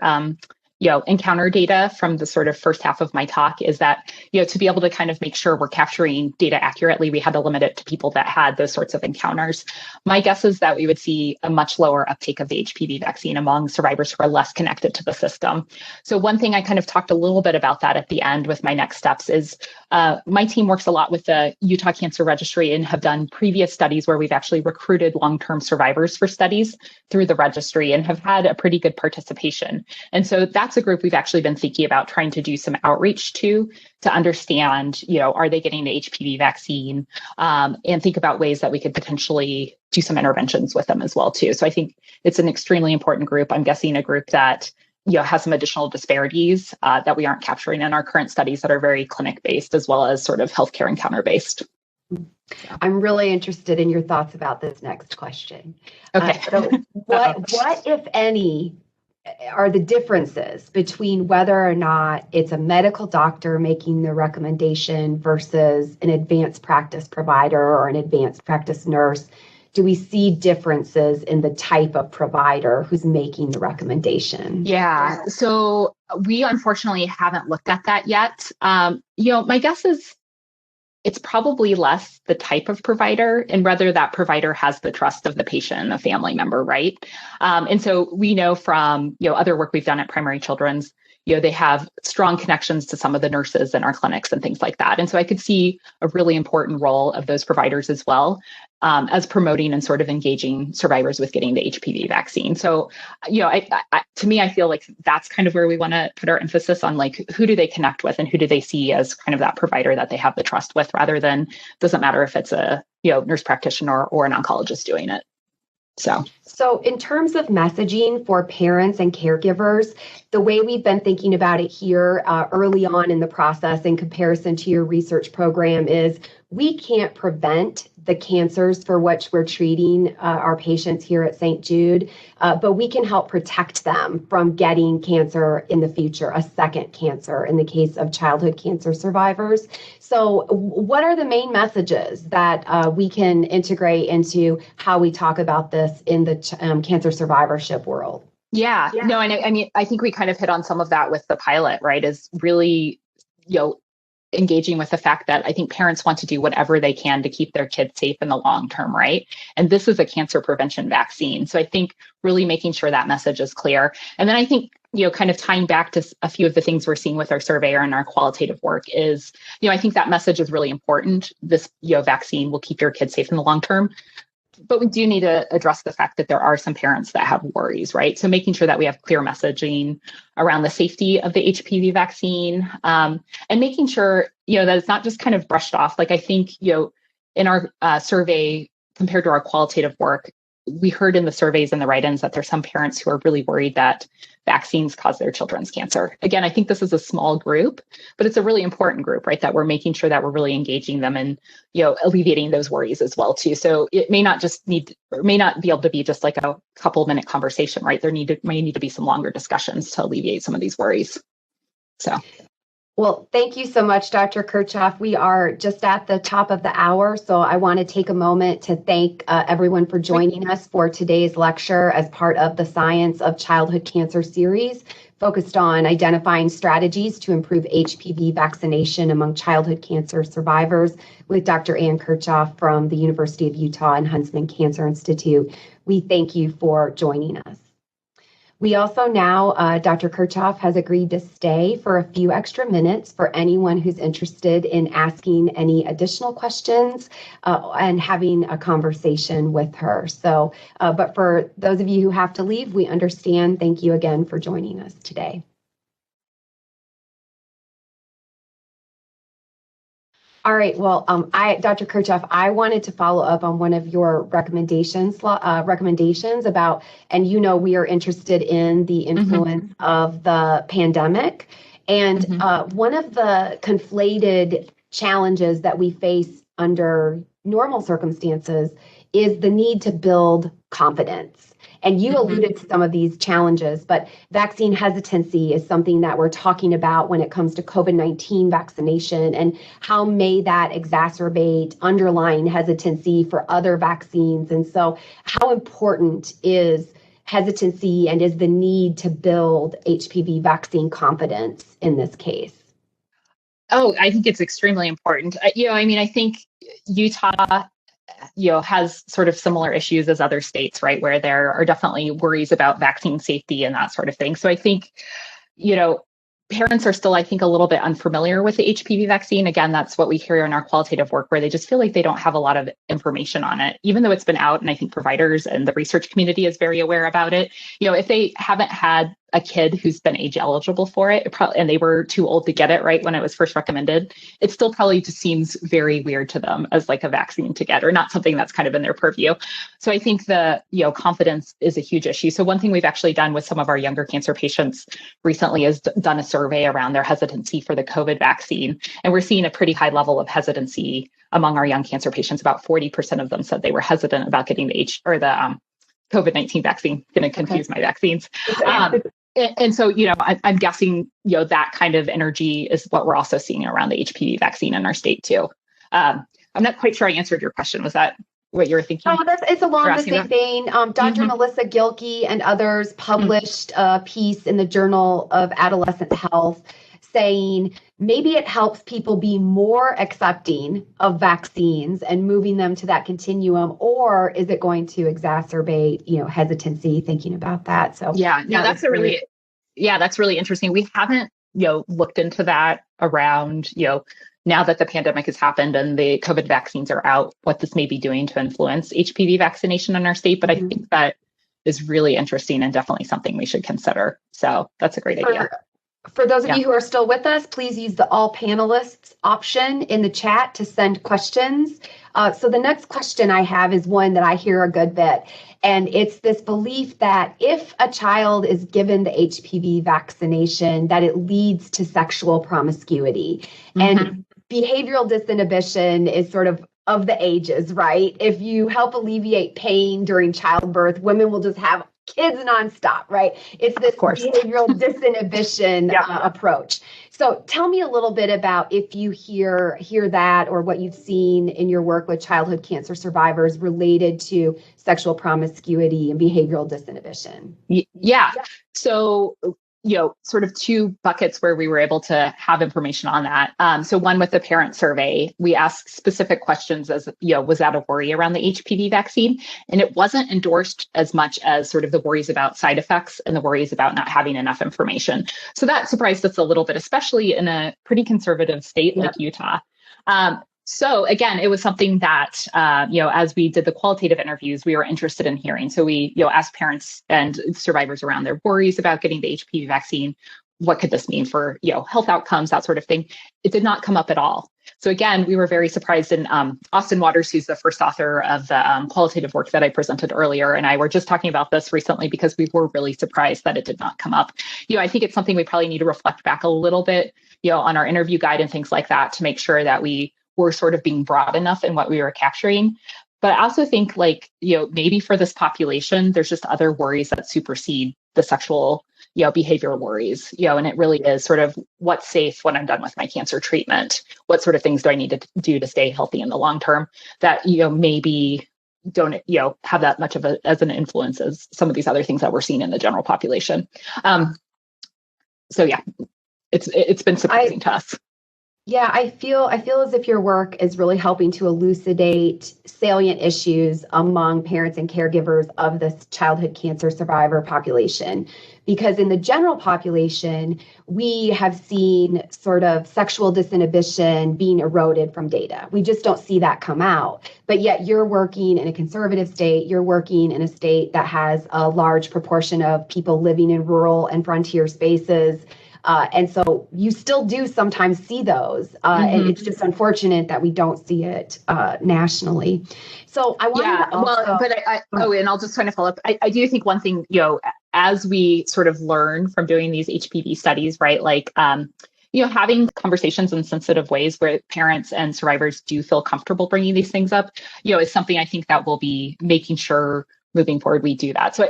encounter data from the sort of first half of my talk is that, to be able to kind of make sure we're capturing data accurately, we had to limit it to people that had those sorts of encounters. My guess is that we would see a much lower uptake of the HPV vaccine among survivors who are less connected to the system. So one thing I kind of talked a little bit about that at the end with my next steps is my team works a lot with the Utah Cancer Registry and have done previous studies where we've actually recruited long-term survivors for studies through the registry and have had a pretty good participation. And so that's a group we've actually been thinking about trying to do some outreach to understand, are they getting the HPV vaccine, and think about ways that we could potentially do some interventions with them as well too. So I think it's an extremely important group. I'm guessing a group that has some additional disparities that we aren't capturing in our current studies that are very clinic-based as well as sort of healthcare encounter-based. I'm really interested in your thoughts about this next question. Okay. So what, if any, are the differences between whether or not it's a medical doctor making the recommendation versus an advanced practice provider or an advanced practice nurse? Do we see differences in the type of provider who's making the recommendation? Yeah, so we unfortunately haven't looked at that yet. My guess is it's probably less the type of provider and whether that provider has the trust of the patient and the family member, right? And so we know from other work we've done at Primary Children's, they have strong connections to some of the nurses in our clinics and things like that. And so I could see a really important role of those providers as well, as promoting and sort of engaging survivors with getting the HPV vaccine. So, to me, I feel like that's kind of where we want to put our emphasis on, like, who do they connect with and who do they see as kind of that provider that they have the trust with, rather than, doesn't matter if it's a nurse practitioner or an oncologist doing it. So in terms of messaging for parents and caregivers, the way we've been thinking about it here early on in the process in comparison to your research program is we can't prevent the cancers for which we're treating our patients here at St. Jude, but we can help protect them from getting cancer in the future, a second cancer in the case of childhood cancer survivors. So what are the main messages that we can integrate into how we talk about this in the cancer survivorship world? Yeah. No, and I mean, I think we kind of hit on some of that with the pilot, right? Is really, engaging with the fact that I think parents want to do whatever they can to keep their kids safe in the long term, right? And this is a cancer prevention vaccine. So I think really making sure that message is clear. And then I think, kind of tying back to a few of the things we're seeing with our surveyor and our qualitative work is, I think that message is really important. This, vaccine will keep your kids safe in the long term. But we do need to address the fact that there are some parents that have worries, right? So making sure that we have clear messaging around the safety of the HPV vaccine, and making sure, that it's not just kind of brushed off. Like, I think, in our survey compared to our qualitative work, we heard in the surveys and the write-ins that there's some parents who are really worried that vaccines cause their children's cancer. Again, I think this is a small group, but it's a really important group, right? That we're making sure that we're really engaging them and, alleviating those worries as well too. So it may not be able to be just like a couple-minute conversation, right? May need to be some longer discussions to alleviate some of these worries. So. Well, thank you so much, Dr. Kirchhoff. We are just at the top of the hour, so I want to take a moment to thank everyone for joining us for today's lecture as part of the Science of Childhood Cancer series, focused on identifying strategies to improve HPV vaccination among childhood cancer survivors with Dr. Ann Kirchhoff from the University of Utah and Huntsman Cancer Institute. We thank you for joining us. We also now, Dr. Kirchhoff has agreed to stay for a few extra minutes for anyone who's interested in asking any additional questions and having a conversation with her. So, but for those of you who have to leave, we understand. Thank you again for joining us today. All right. Well, Dr. Kirchhoff, I wanted to follow up on one of your recommendations about, and we are interested in the influence of the pandemic And one of the conflated challenges that we face under normal circumstances is the need to build confidence. And you alluded to some of these challenges, but vaccine hesitancy is something that we're talking about when it comes to COVID-19 vaccination, and how may that exacerbate underlying hesitancy for other vaccines. And so how important is hesitancy and is the need to build HPV vaccine confidence in this case? Oh, I think it's extremely important. I think Utah has sort of similar issues as other states, right? Where there are definitely worries about vaccine safety and that sort of thing. So I think, parents are still, I think, a little bit unfamiliar with the HPV vaccine. Again, that's what we hear in our qualitative work, where they just feel like they don't have a lot of information on it, even though it's been out. And I think providers and the research community is very aware about it. If they haven't had a kid who's been age eligible for it, and they were too old to get it right when it was first recommended, it still probably just seems very weird to them as like a vaccine to get, or not something that's kind of in their purview. So I think the confidence is a huge issue. So one thing we've actually done with some of our younger cancer patients recently is done a survey around their hesitancy for the COVID vaccine, and we're seeing a pretty high level of hesitancy among our young cancer patients. About 40% of them said they were hesitant about getting the COVID-19 vaccine. Going to confuse my vaccines. And so, I'm guessing, that kind of energy is what we're also seeing around the HPV vaccine in our state too. I'm not quite sure I answered your question. Was that what you were thinking? Oh, it's along the same vein. Dr. Melissa Gilkey and others published a piece in the Journal of Adolescent Health saying maybe it helps people be more accepting of vaccines and moving them to that continuum, or is it going to exacerbate, hesitancy, thinking about that? So that's really interesting. We haven't, looked into that around, now that the pandemic has happened and the COVID vaccines are out, what this may be doing to influence HPV vaccination in our state. But I think that is really interesting and definitely something we should consider. So that's a great idea. For those of you who are still with us, please use the all panelists option in the chat to send questions. So the next question I have is one that I hear a good bit. And it's this belief that if a child is given the HPV vaccination, that it leads to sexual promiscuity. And behavioral disinhibition is sort of the ages, right? If you help alleviate pain during childbirth, women will just have kids nonstop, right? It's this behavioral disinhibition approach. So tell me a little bit about if you hear that, or what you've seen in your work with childhood cancer survivors related to sexual promiscuity and behavioral disinhibition. Yeah. So, sort of two buckets where we were able to have information on that. So one with the parent survey, we asked specific questions as, was that a worry around the HPV vaccine? And it wasn't endorsed as much as sort of the worries about side effects and the worries about not having enough information. So that surprised us a little bit, especially in a pretty conservative state like Utah. So again, it was something that, as we did the qualitative interviews, we were interested in hearing. So we, asked parents and survivors around their worries about getting the HPV vaccine. What could this mean for, health outcomes, that sort of thing? It did not come up at all. So again, we were very surprised. And Austin Waters, who's the first author of the qualitative work that I presented earlier, and I were just talking about this recently because we were really surprised that it did not come up. I think it's something we probably need to reflect back a little bit, on our interview guide and things like that to make sure that we were sort of being broad enough in what we were capturing. But I also think maybe for this population, there's just other worries that supersede the sexual, behavioral worries, and it really is sort of what's safe when I'm done with my cancer treatment. What sort of things do I need to do to stay healthy in the long term that, maybe don't, have that much of as an influence as some of these other things that we're seeing in the general population. It's been surprising to us. Yeah, I feel as if your work is really helping to elucidate salient issues among parents and caregivers of this childhood cancer survivor population. Because in the general population, we have seen sort of sexual disinhibition being eroded from data. We just don't see that come out. But yet you're working in a conservative state, you're working in a state that has a large proportion of people living in rural and frontier spaces. And so you still do sometimes see those, and it's just unfortunate that we don't see it nationally. So I wanted to also... and I'll just kind of follow up. I do think one thing, as we sort of learn from doing these HPV studies, right, like, having conversations in sensitive ways where parents and survivors do feel comfortable bringing these things up, is something I think that we'll be making sure moving forward we do that. So,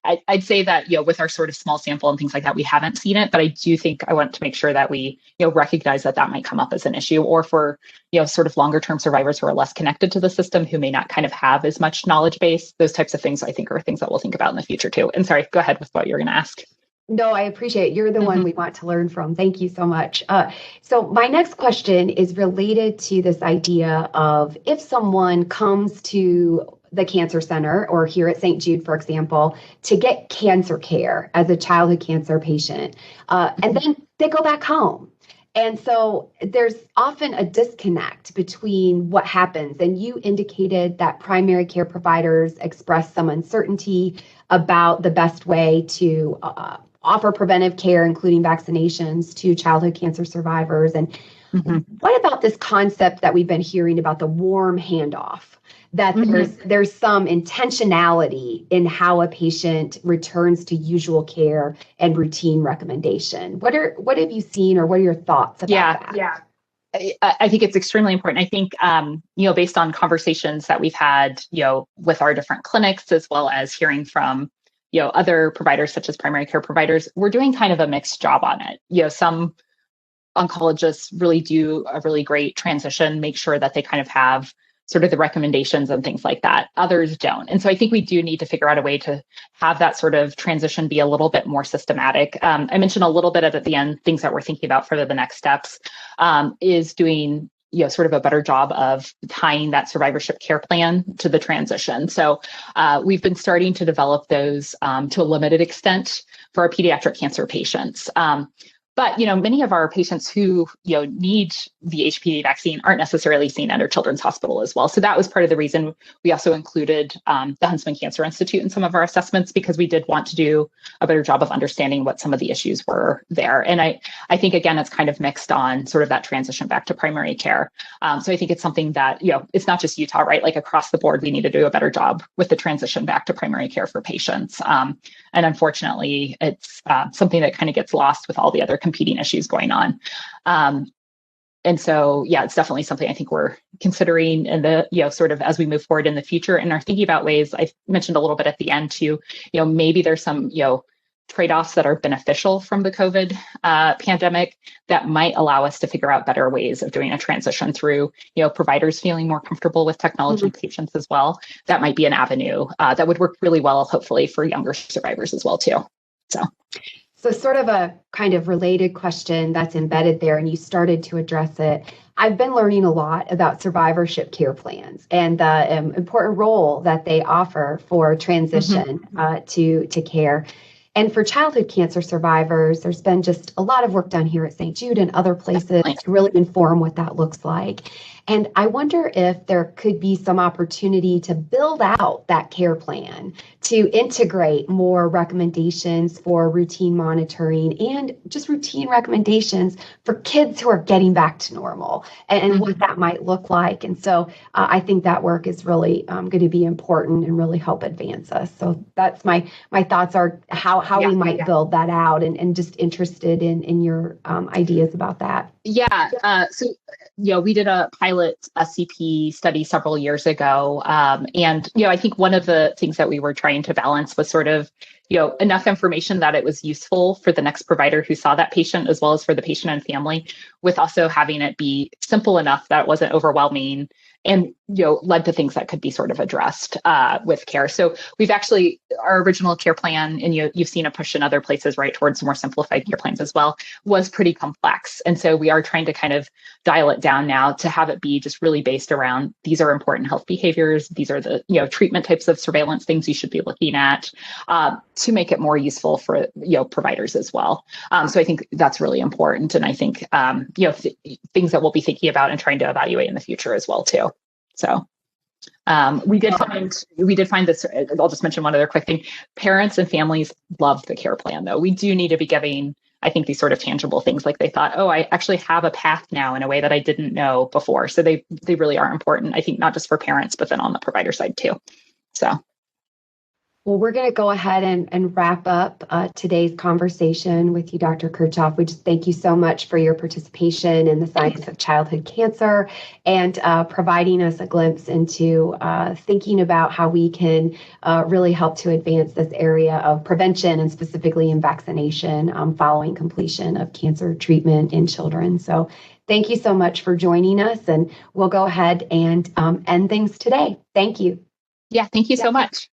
I'd say that, with our sort of small sample and things like that, we haven't seen it, but I do think I want to make sure that we, recognize that that might come up as an issue, or for, sort of longer term survivors who are less connected to the system, who may not kind of have as much knowledge base. Those types of things I think are things that we'll think about in the future too. And sorry, go ahead with what you're going to ask. No, I appreciate it. You're the one we want to learn from. Thank you so much. So my next question is related to this idea of, if someone comes to the cancer center or here at St. Jude, for example, to get cancer care as a childhood cancer patient, and then they go back home. And so there's often a disconnect between what happens. And you indicated that primary care providers express some uncertainty about the best way to offer preventive care, including vaccinations, to childhood cancer survivors. And what about this concept that we've been hearing about the warm handoff? That there's some intentionality in how a patient returns to usual care and routine recommendation. What have you seen, or what are your thoughts about that? Yeah. I think it's extremely important. I think, based on conversations that we've had, with our different clinics, as well as hearing from, other providers, such as primary care providers, we're doing kind of a mixed job on it. Some oncologists really do a really great transition, make sure that they kind of have sort of the recommendations and things like that. Others don't. And so I think we do need to figure out a way to have that sort of transition be a little bit more systematic. I mentioned a little bit at the end, things that we're thinking about for the next steps, is doing sort of a better job of tying that survivorship care plan to the transition. So we've been starting to develop those to a limited extent for our pediatric cancer patients. But, many of our patients who, need the HPV vaccine aren't necessarily seen at our children's hospital as well. So that was part of the reason we also included the Huntsman Cancer Institute in some of our assessments, because we did want to do a better job of understanding what some of the issues were there. And I think, again, it's kind of mixed on sort of that transition back to primary care. So I think it's something that, it's not just Utah, right? Like across the board, we need to do a better job with the transition back to primary care for patients. And unfortunately, it's something that kind of gets lost with all the other competing issues going on. And so, it's definitely something I think we're considering in the, sort of as we move forward in the future and are thinking about ways. I mentioned a little bit at the end too, maybe there's some, trade-offs that are beneficial from the COVID pandemic that might allow us to figure out better ways of doing a transition through, providers feeling more comfortable with technology, patients as well. That might be an avenue that would work really well, hopefully, for younger survivors as well too. So sort of a kind of related question that's embedded there, and you started to address it. I've been learning a lot about survivorship care plans and the important role that they offer for transition to care. And for childhood cancer survivors, there's been just a lot of work done here at St. Jude and other places to really inform what that looks like. And I wonder if there could be some opportunity to build out that care plan to integrate more recommendations for routine monitoring and just routine recommendations for kids who are getting back to normal and what that might look like. And so I think that work is really going to be important and really help advance us. So that's my thoughts are how we might build that out, and just interested in your ideas about that. So, we did a pilot SCP study several years ago. And, I think one of the things that we were trying to balance was sort of, enough information that it was useful for the next provider who saw that patient, as well as for the patient and family, with also having it be simple enough that it wasn't overwhelming and, led to things that could be sort of addressed with care. So we've actually, our original care plan, and you've seen a push in other places, right, towards more simplified care plans as well, was pretty complex. And so we are trying to kind of dial it down now to have it be just really based around, these are important health behaviors. These are the, treatment types of surveillance things you should be looking at, to make it more useful for, providers as well. So I think that's really important. And I think, things that we'll be thinking about and trying to evaluate in the future as well too. So we did find this, I'll just mention one other quick thing. Parents and families love the care plan though. We do need to be giving, I think, these sort of tangible things, like they thought, oh, I actually have a path now in a way that I didn't know before. So they really are important, I think, not just for parents, but then on the provider side too. So. Well, we're going to go ahead and wrap up today's conversation with you, Dr. Kirchhoff. We just thank you so much for your participation in the science of childhood cancer and providing us a glimpse into thinking about how we can really help to advance this area of prevention and specifically in vaccination following completion of cancer treatment in children. So thank you so much for joining us, and we'll go ahead and end things today. Thank you. Yeah, thank you so much.